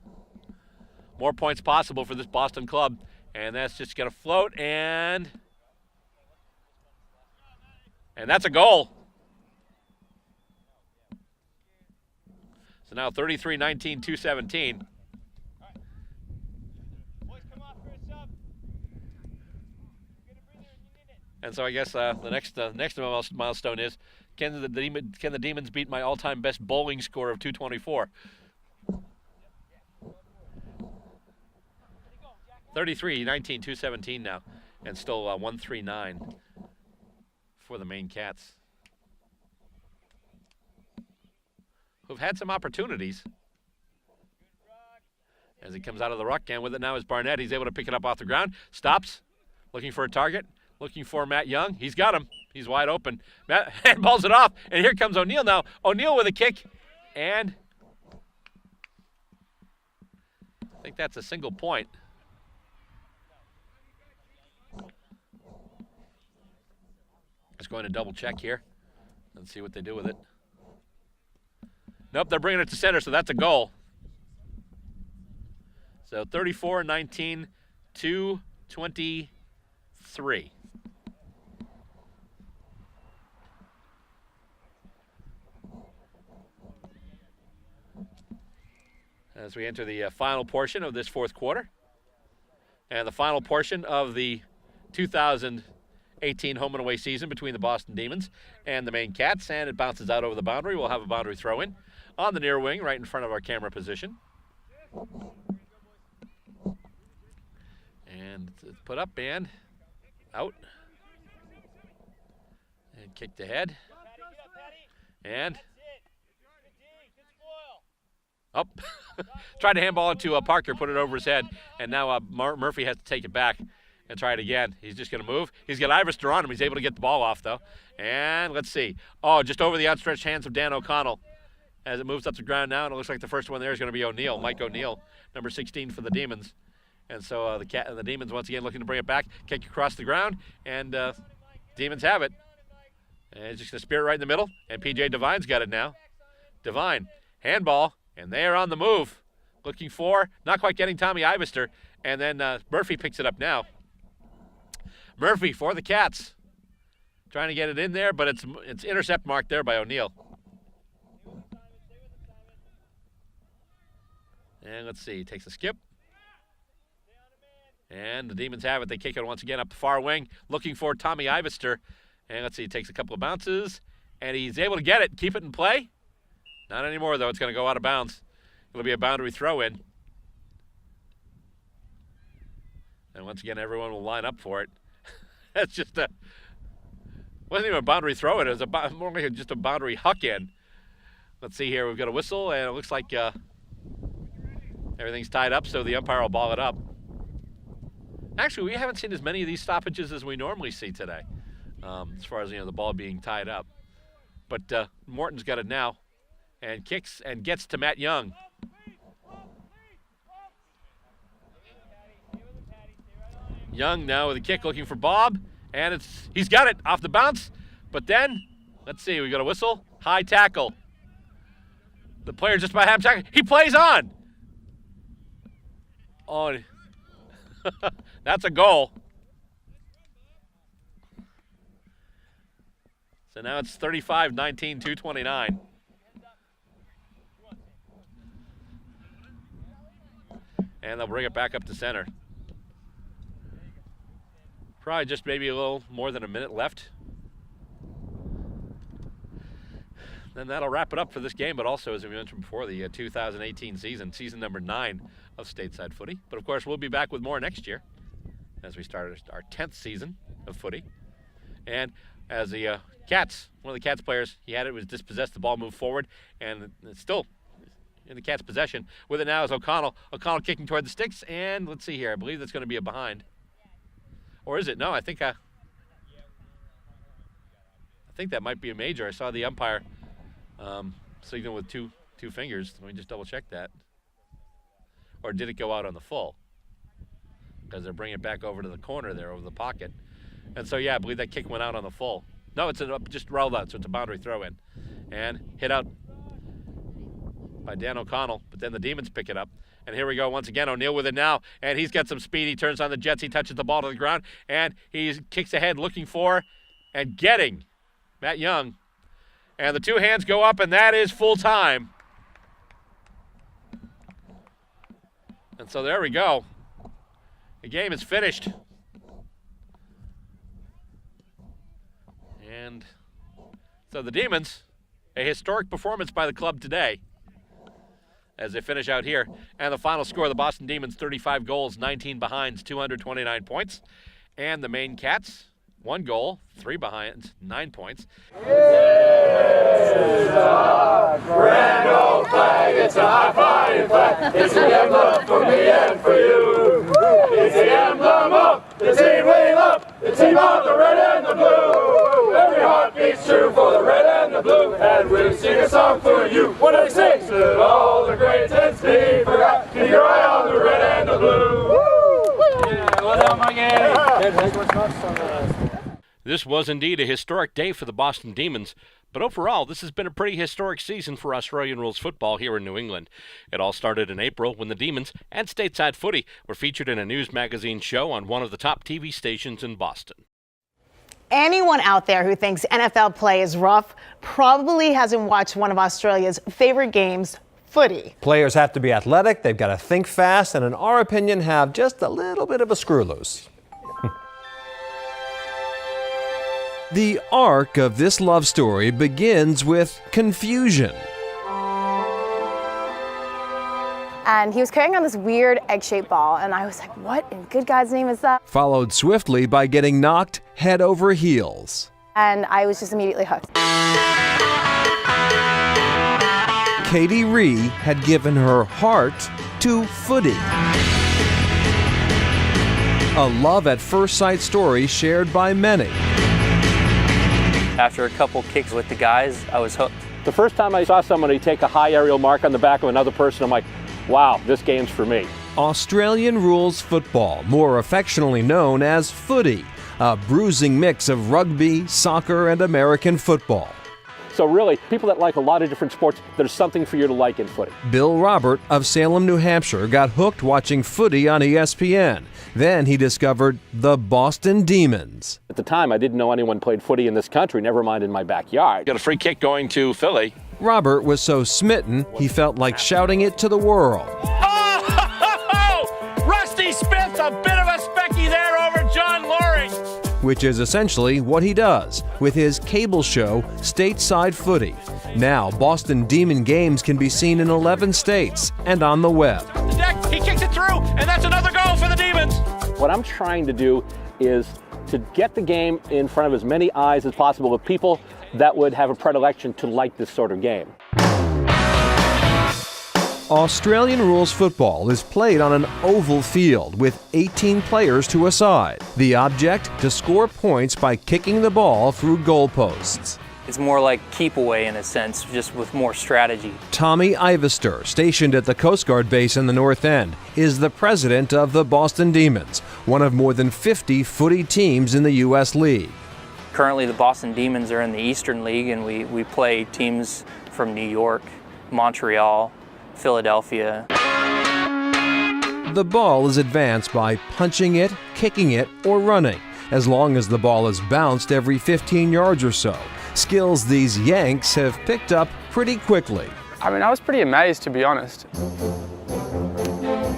more points possible for this Boston club. And that's just going to float, and that's a goal. So now 33-19, 2-17. And so I guess the next milestone is, can the Demons beat my all-time best bowling score of 224? 33-19, 2-17 now, and still 1-3-9 for the Maine Cats, who've had some opportunities. As he comes out of the ruck, and with it now is Barnett. He's able to pick it up off the ground. Stops, looking for a target. Looking for Matt Young. He's got him. He's wide open. Matt handballs it off, and here comes O'Neill now. O'Neill with a kick, and I think that's a single point. Just going to double check here and see what they do with it. Nope, they're bringing it to center, so that's a goal. So 34-19, 2-23. As we enter the final portion of this fourth quarter, and the final portion of the 2018 home and away season between the Boston Demons and the Maine Cats, and it bounces out over the boundary. We'll have a boundary throw in on the near wing right in front of our camera position. And it's put up and out. And kicked ahead. And up. Tried to handball it to Parker, put it over his head, and now Murphy has to take it back and try it again. He's just going to move. He's got Ivester on him. He's able to get the ball off, though. And let's see. Oh, just over the outstretched hands of Dan O'Connell as it moves up the ground now, and it looks like the first one there is going to be O'Neill, Mike O'Neill, number 16 for the Demons. And so the Demons once again looking to bring it back, kick across the ground, and Demons have it. And he's just going to spear it right in the middle, and P.J. Devine's got it now. Devine, handball. And they are on the move, looking for, not quite getting Tommy Ivester, and then Murphy picks it up now. Murphy for the Cats, trying to get it in there, but it's intercept marked there by O'Neill. And let's see, takes a skip. And the Demons have it. They kick it once again up the far wing, looking for Tommy Ivester. And let's see, takes a couple of bounces, and he's able to get it, keep it in play. Not anymore, though. It's going to go out of bounds. It'll be a boundary throw-in. And once again, everyone will line up for it. That's just wasn't even a boundary throw-in. It was more like just a boundary huck-in. Let's see here. We've got a whistle, and it looks like everything's tied up, so the umpire will ball it up. Actually, we haven't seen as many of these stoppages as we normally see today, as far as the ball being tied up. But Morton's got it now and kicks and gets to Matt Young. Young now with a kick looking for Bob, and he's got it off the bounce. But then, let's see, we got a whistle. High tackle. The player just about half tackle. He plays on. Oh, that's a goal. So now it's 35-19, 2:29. And they'll bring it back up to center. Probably just maybe a little more than a minute left. Then that'll wrap it up for this game, but also, as we mentioned before, the 2018 season number 9 of Stateside Footy. But of course, we'll be back with more next year as we start our 10th season of footy. And as the Cats, one of the Cats players, he had it, was dispossessed, the ball moved forward, and it's still in the Cats' possession. With it now is O'Connell. O'Connell kicking toward the sticks, and let's see here, I believe that's going to be a behind. Or is it? No, I think that might be a major. I saw the umpire signal with two fingers. Let me just double check that. Or did it go out on the full? Because they're bringing it back over to the corner there, over the pocket. And so, yeah, I believe that kick went out on the full. No, it's just rolled out, so it's a boundary throw in. And hit out by Dan O'Connell, but then the Demons pick it up. And here we go once again, O'Neill with it now, and he's got some speed. He turns on the Jets, he touches the ball to the ground, and he kicks ahead looking for and getting Matt Young. And the two hands go up, and that is full time. And so there we go. The game is finished. And so the Demons, a historic performance by the club today as they finish out here. And the final score, the Boston Demons, 35 goals, 19 behinds, 229 points. And the Maine Cats, 1 goal, 3 behinds, 9 points. It's a grand old flag, it's a high-flying flag, it's the emblem for me and for you. It's the emblem of the team we love, the team of the red and the blue. Every heart beats true for the red and the blue, and we'll sing a song for you. What do they sing? Let all the great hits be forgot, keep your eye on the red and the blue. Yeah, well done, my game. This was indeed a historic day for the Boston Demons, but overall, this has been a pretty historic season for Australian Rules Football here in New England. It all started in April when the Demons and Stateside Footy were featured in a news magazine show on one of the top TV stations in Boston. Anyone out there who thinks NFL play is rough probably hasn't watched one of Australia's favorite games, footy. Players have to be athletic, they've got to think fast, and in our opinion, have just a little bit of a screw loose. The arc of this love story begins with confusion. And he was carrying on this weird egg-shaped ball, and I was like, what in good God's name is that? Followed swiftly by getting knocked head over heels. And I was just immediately hooked. Katie Ree had given her heart to footy. A love at first sight story shared by many. After a couple kicks with the guys, I was hooked. The first time I saw somebody take a high aerial mark on the back of another person, I'm like, wow, this game's for me. Australian Rules Football, more affectionately known as footy, a bruising mix of rugby, soccer, and American football. So really, people that like a lot of different sports, there's something for you to like in footy. Bill Robert of Salem, New Hampshire, got hooked watching footy on ESPN. Then he discovered the Boston Demons. At the time, I didn't know anyone played footy in this country, never mind in my backyard. Got a free kick going to Philly. Robert was so smitten, he felt like shouting it to the world. Oh! Rusty Smith, a bit of a specky there over John Loring. Which is essentially what he does with his cable show, Stateside Footy. Now, Boston Demon games can be seen in 11 states and on the web. The deck, he kicks it through, and that's another goal for the Demons. What I'm trying to do is to get the game in front of as many eyes as possible of people that would have a predilection to like this sort of game. Australian Rules Football is played on an oval field with 18 players to a side. The object, to score points by kicking the ball through goalposts. It's more like keep away in a sense, just with more strategy. Tommy Ivester, stationed at the Coast Guard base in the North End, is the president of the Boston Demons, one of more than 50 footy teams in the U.S. League. Currently the Boston Demons are in the Eastern League, and we play teams from New York, Montreal, Philadelphia. The ball is advanced by punching it, kicking it, or running, as long as the ball is bounced every 15 yards or so. Skills these Yanks have picked up pretty quickly. I mean, I was pretty amazed, to be honest.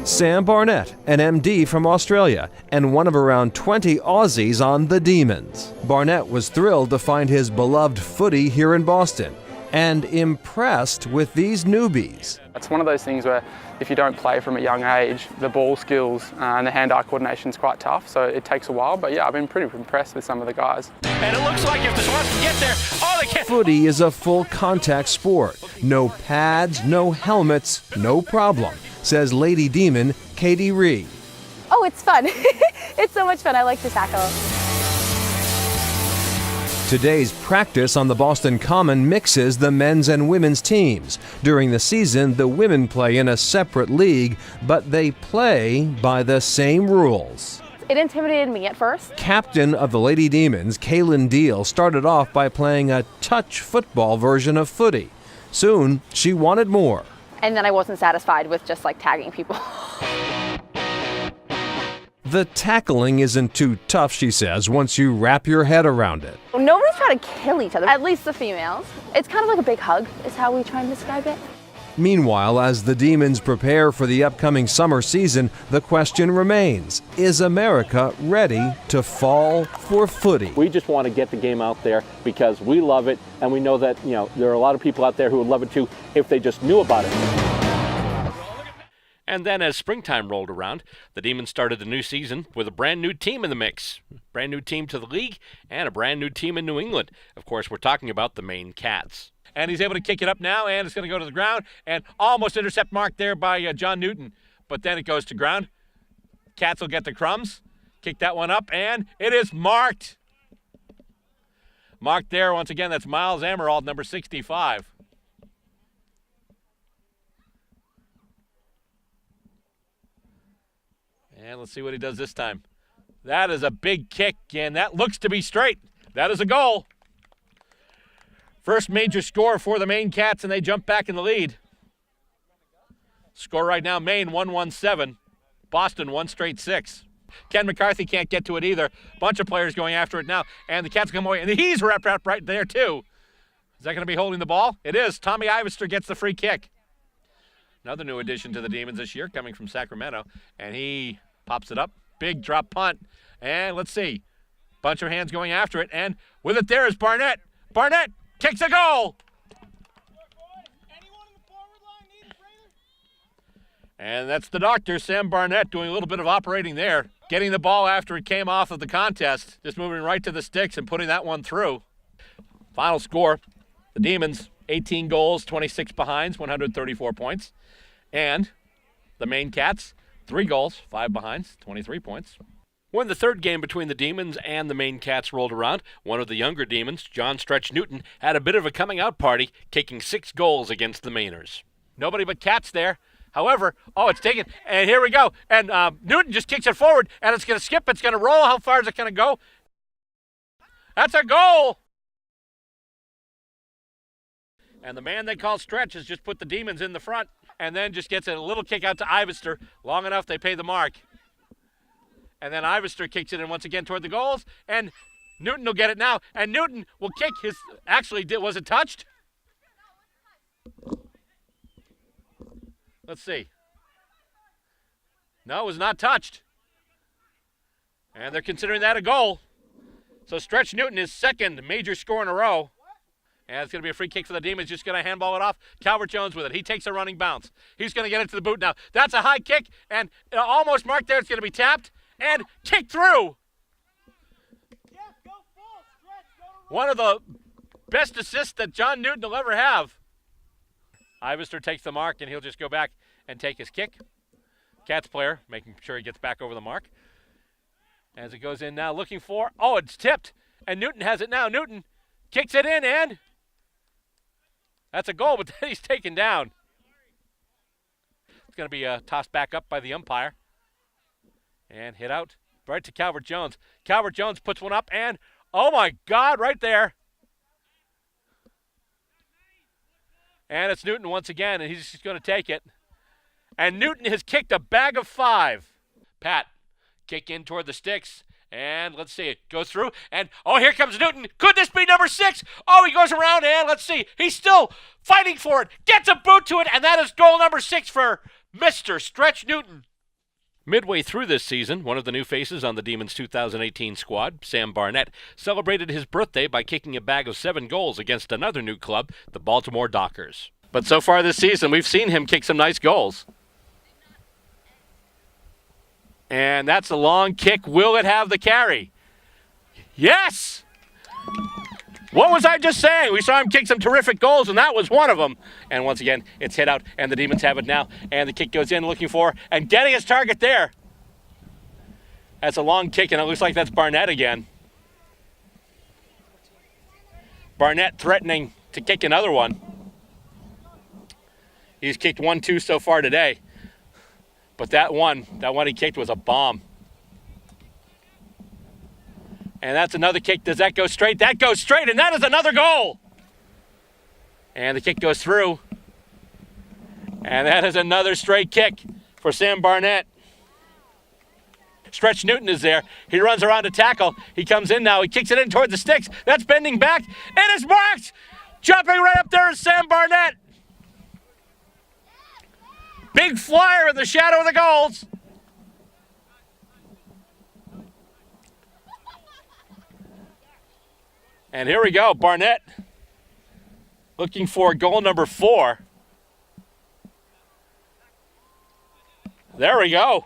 Sam Barnett, an MD from Australia, and one of around 20 Aussies on the Demons. Barnett was thrilled to find his beloved footy here in Boston, and impressed with these newbies. It's one of those things where if you don't play from a young age, the ball skills and the hand-eye coordination is quite tough, so it takes a while. But yeah, I've been pretty impressed with some of the guys. And it looks like if the Swans can get there, oh, they can't. Footy is a full contact sport. No pads, no helmets, no problem, says Lady Demon Katie Ree. Oh, it's fun. It's so much fun. I like to tackle. Today's practice on the Boston Common mixes the men's and women's teams. During the season, the women play in a separate league, but they play by the same rules. It intimidated me at first. Captain of the Lady Demons, Kaylin Deal, started off by playing a touch football version of footy. Soon, she wanted more. And then I wasn't satisfied with just like tagging people. The tackling isn't too tough, she says, once you wrap your head around it. Nobody's trying to kill each other, at least the females. It's kind of like a big hug, is how we try and describe it. Meanwhile, as the Demons prepare for the upcoming summer season, the question remains, is America ready to fall for footy? We just want to get the game out there because we love it, and we know that, there are a lot of people out there who would love it too if they just knew about it. And then as springtime rolled around, the Demons started the new season with a brand new team in the mix. Brand new team to the league and a brand new team in New England. Of course, we're talking about the Maine Cats. And he's able to kick it up now, and it's going to go to the ground, and almost intercept marked there by John Newton. But then it goes to ground. Cats will get the crumbs. Kick that one up, and it is marked. Marked there, once again, that's Miles Emerald, number 65. And let's see what he does this time. That is a big kick, and that looks to be straight. That is a goal. First major score for the Maine Cats, and they jump back in the lead. Score right now, Maine 1-1-7. Boston 1-6. Ken McCarthy can't get to it either. Bunch of players going after it now, and the Cats come away, and he's wrapped right there too. Is that going to be holding the ball? It is. Tommy Ivester gets the free kick. Another new addition to the Demons this year, coming from Sacramento, and he pops it up. Big drop punt. And let's see. Bunch of hands going after it. And with it there is Barnett. Barnett kicks a goal. And that's the doctor, Sam Barnett, doing a little bit of operating there. Getting the ball after it came off of the contest. Just moving right to the sticks and putting that one through. Final score. The Demons, 18 goals, 26 behinds, 134 points. And the Maine Cats, 3 goals, 5 behinds, 23 points. When the third game between the Demons and the Maine Cats rolled around, one of the younger Demons, John Stretch Newton, had a bit of a coming-out party, kicking 6 goals against the Mainers. Nobody but Cats there. However, it's taken, and here we go. And Newton just kicks it forward, and it's going to skip, it's going to roll. How far is it going to go? That's a goal! And the man they call Stretch has just put the Demons in the front, and then just gets a little kick out to Ivester. Long enough, they pay the mark. And then Ivester kicks it in once again toward the goals, and Newton will get it now. And Newton will kick his, was it touched? Let's see. No, it was not touched. And they're considering that a goal. So Stretch Newton is second major score in a row. And it's going to be a free kick for the Demons. Just going to handball it off. Calvert Jones with it. He takes a running bounce. He's going to get it to the boot now. That's a high kick, and almost marked there. It's going to be tapped and kicked through. One of the best assists that John Newton will ever have. Ivester takes the mark, and he'll just go back and take his kick. Cats player making sure he gets back over the mark. As it goes in now, looking for, it's tipped. And Newton has it now. Newton kicks it in, and that's a goal, but then he's taken down. It's going to be tossed back up by the umpire. And hit out right to Calvert Jones. Calvert Jones puts one up, and oh my God, right there. And it's Newton once again, and he's just going to take it. And Newton has kicked a bag of 5. Pat, kick in toward the sticks. And let's see, it goes through. And, oh, here comes Newton. Could this be number 6? Oh, he goes around, and let's see. He's still fighting for it. Gets a boot to it, and that is goal number 6 for Mr. Stretch Newton. Midway through this season, one of the new faces on the Demons' 2018 squad, Sam Barnett, celebrated his birthday by kicking a bag of 7 goals against another new club, the Baltimore Dockers. But so far this season, we've seen him kick some nice goals. And that's a long kick. Will it have the carry? Yes! What was I just saying? We saw him kick some terrific goals, and that was one of them. And once again, it's hit out, and the Demons have it now. And the kick goes in, looking for, and getting his target there. That's a long kick, and it looks like that's Barnett again. Barnett threatening to kick another one. He's kicked 1-2 so far today. But that one he kicked was a bomb. And that's another kick. Does that go straight? That goes straight, and that is another goal. And the kick goes through. And that is another straight kick for Sam Barnett. Stretch Newton is there. He runs around to tackle. He comes in now. He kicks it in towards the sticks. That's bending back. And it's marked. Jumping right up there is Sam Barnett. Big flyer in the shadow of the goals. And here we go, Barnett looking for goal number 4. There we go.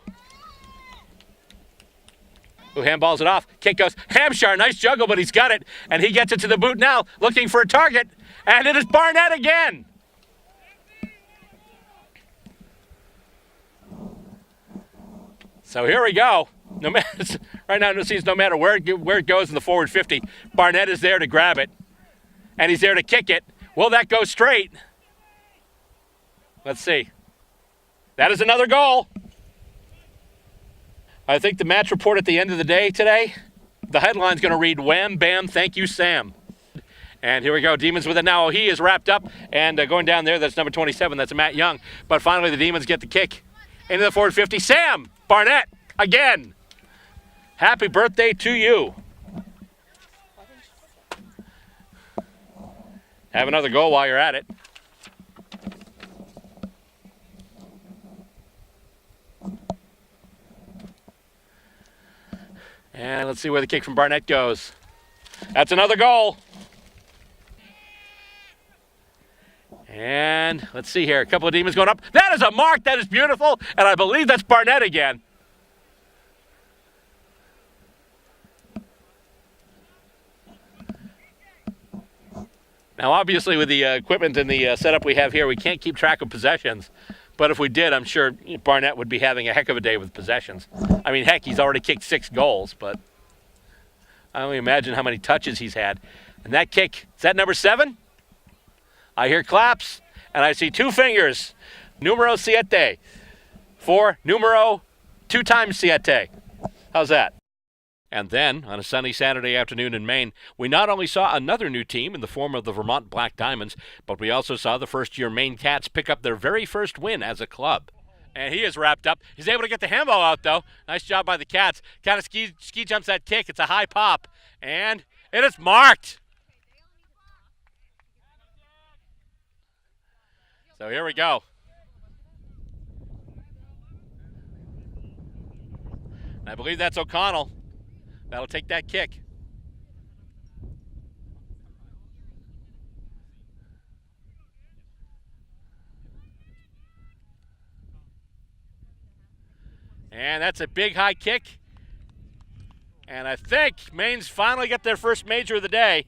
Who handballs it off. Kick goes. Hampshire, nice juggle, but he's got it. And he gets it to the boot now, looking for a target. And it is Barnett again. So here we go. Right now, it seems no matter where it goes in the forward 50, Barnett is there to grab it, and he's there to kick it. Will that go straight? Let's see. That is another goal. I think the match report at the end of the day today, the headline's going to read, "Wham, bam, thank you, Sam." And here we go, Demons with it now. He is wrapped up, and going down there, that's number 27. That's Matt Young. But finally, the Demons get the kick into the forward 50. Sam Barnett again. Happy birthday to you. Have another goal while you're at it. And let's see where the kick from Barnett goes. That's another goal. And let's see here. A couple of Demons going up. That is a mark. That is beautiful. And I believe that's Barnett again. Now, obviously, with the equipment and the setup we have here, we can't keep track of possessions. But if we did, I'm sure Barnett would be having a heck of a day with possessions. I mean, heck, he's already kicked 6 goals, but I only imagine how many touches he's had. And that kick, is that number 7? I hear claps, and I see 2 fingers. Numero 7. For numero 2 times 7. How's that? And then, on a sunny Saturday afternoon in Maine, we not only saw another new team in the form of the Vermont Black Diamonds, but we also saw the first-year Maine Cats pick up their very first win as a club. And he is wrapped up. He's able to get the handball out, though. Nice job by the Cats. Kind of ski jumps that kick. It's a high pop. And it is marked. So here we go. And I believe that's O'Connell. That'll take that kick. And that's a big high kick. And I think Maine's finally got their first major of the day.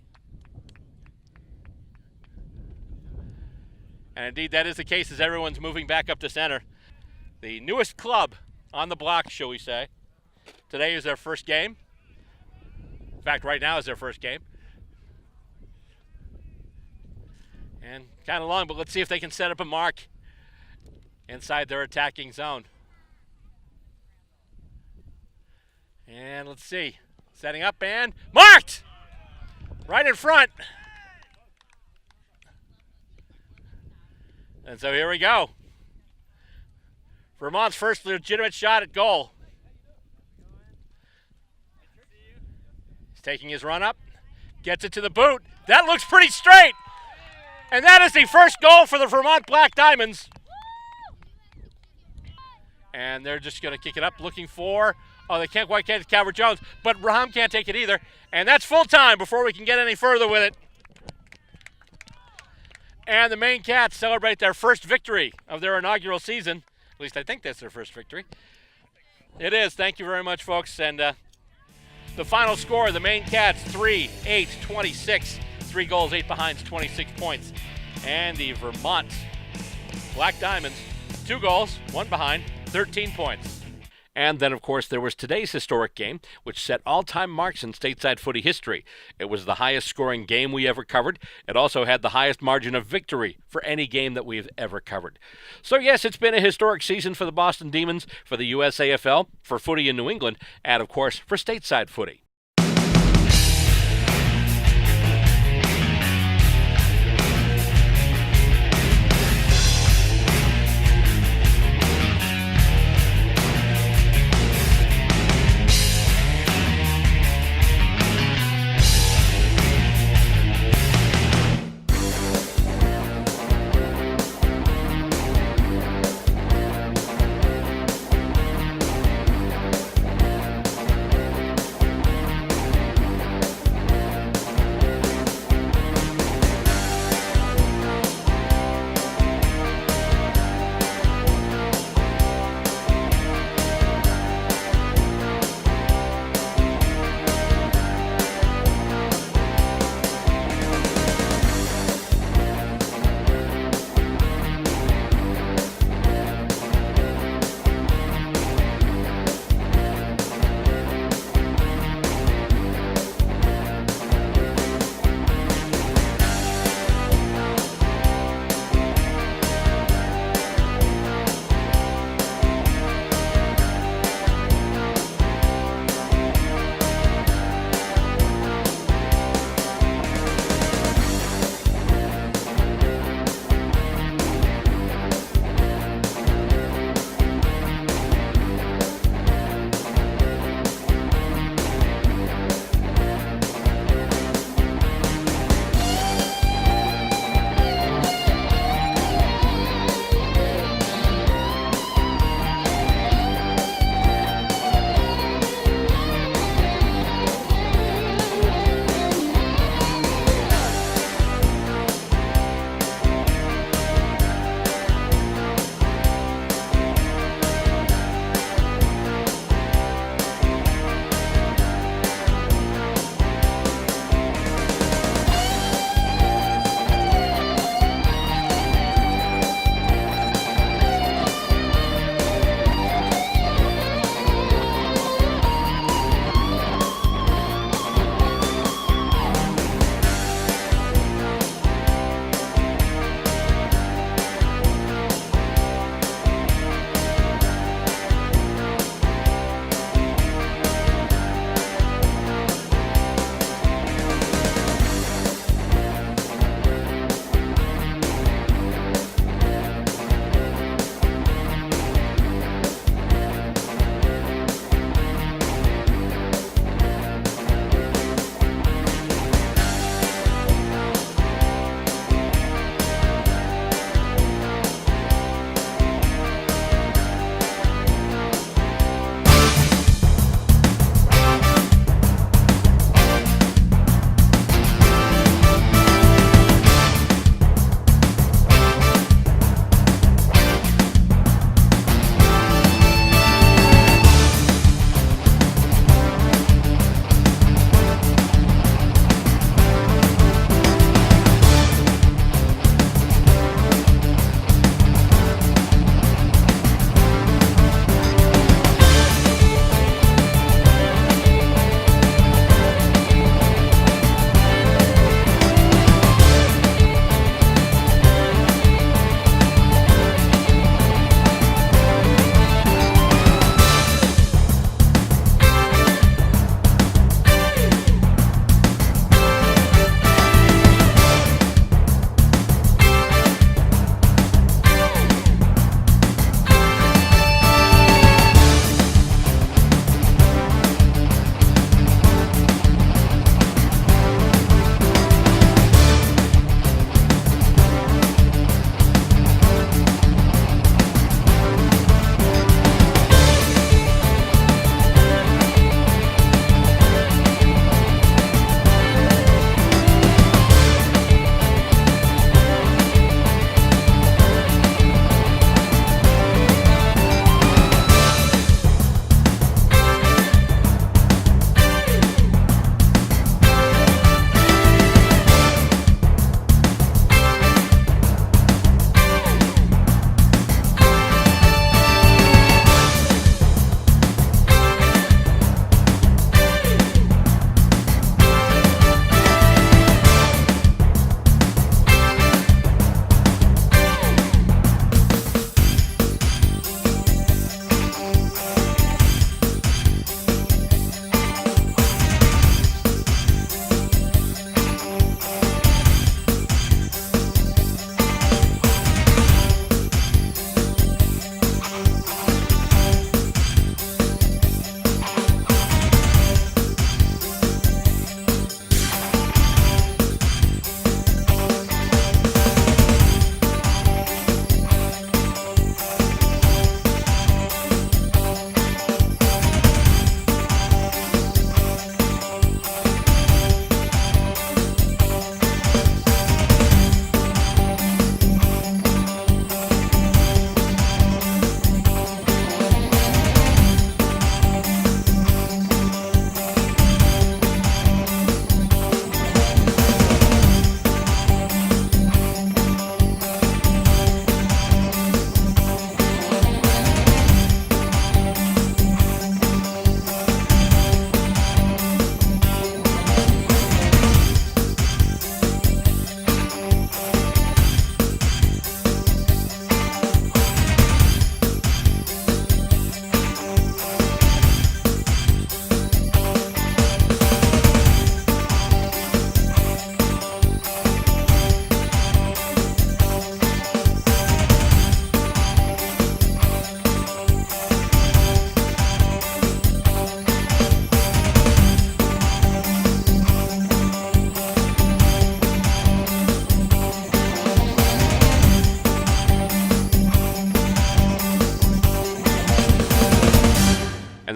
And indeed, that is the case as everyone's moving back up to center. The newest club on the block, shall we say. Today is their first game. In fact, right now is their first game. And kind of long, but let's see if they can set up a mark inside their attacking zone. And let's see. Setting up and marked! Right in front. And so here we go. Vermont's first legitimate shot at goal. He's taking his run up. Gets it to the boot. That looks pretty straight. And that is the first goal for the Vermont Black Diamonds. And they're just going to kick it up looking for, they can't quite get it to Calvert Jones, but Raham can't take it either. And that's full time before we can get any further with it. And the Maine Cats celebrate their first victory of their inaugural season. At least I think that's their first victory. It is. Thank you very much, folks. And the final score, the Maine Cats 3-8-26. 3 goals, 8 behinds, 26 points. And the Vermont Black Diamonds, 2 goals, 1 behind, 13 points. And then, of course, there was today's historic game, which set all-time marks in stateside footy history. It was the highest-scoring game we ever covered. It also had the highest margin of victory for any game that we've ever covered. So, yes, it's been a historic season for the Boston Demons, for the U.S.A. for footy in New England, and, of course, for stateside footy.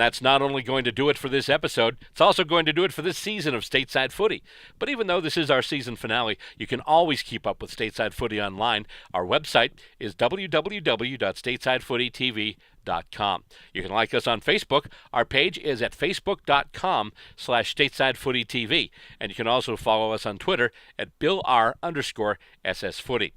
that's not only going to do it for this episode, it's also going to do it for this season of Stateside Footy. But even though this is our season finale, you can always keep up with Stateside Footy online. Our website is www.statesidefootytv.com. You can like us on Facebook. Our page is at facebook.com/StatesideFootyTV. And you can also follow us on Twitter at BillR_SSFooty.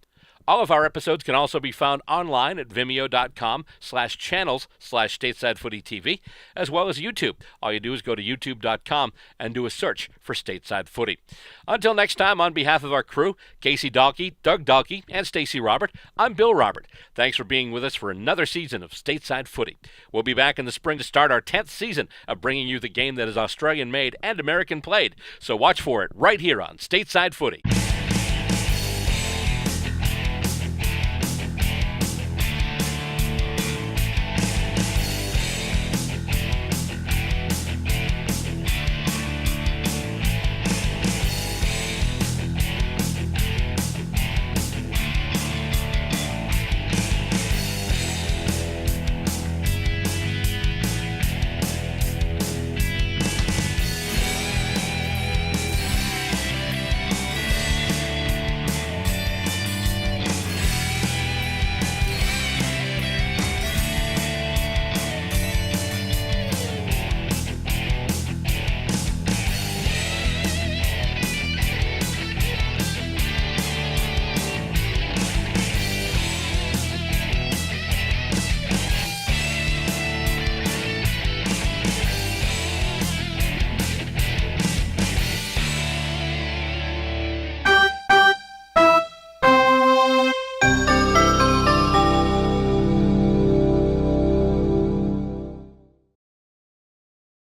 All of our episodes can also be found online at vimeo.com/channels/StatesideFootyTV, as well as YouTube. All you do is go to youtube.com and do a search for Stateside Footy. Until next time, on behalf of our crew, Casey Dalkey, Doug Dalkey, and Stacey Robert, I'm Bill Robert. Thanks for being with us for another season of Stateside Footy. We'll be back in the spring to start our 10th season of bringing you the game that is Australian-made and American-played. So watch for it right here on Stateside Footy.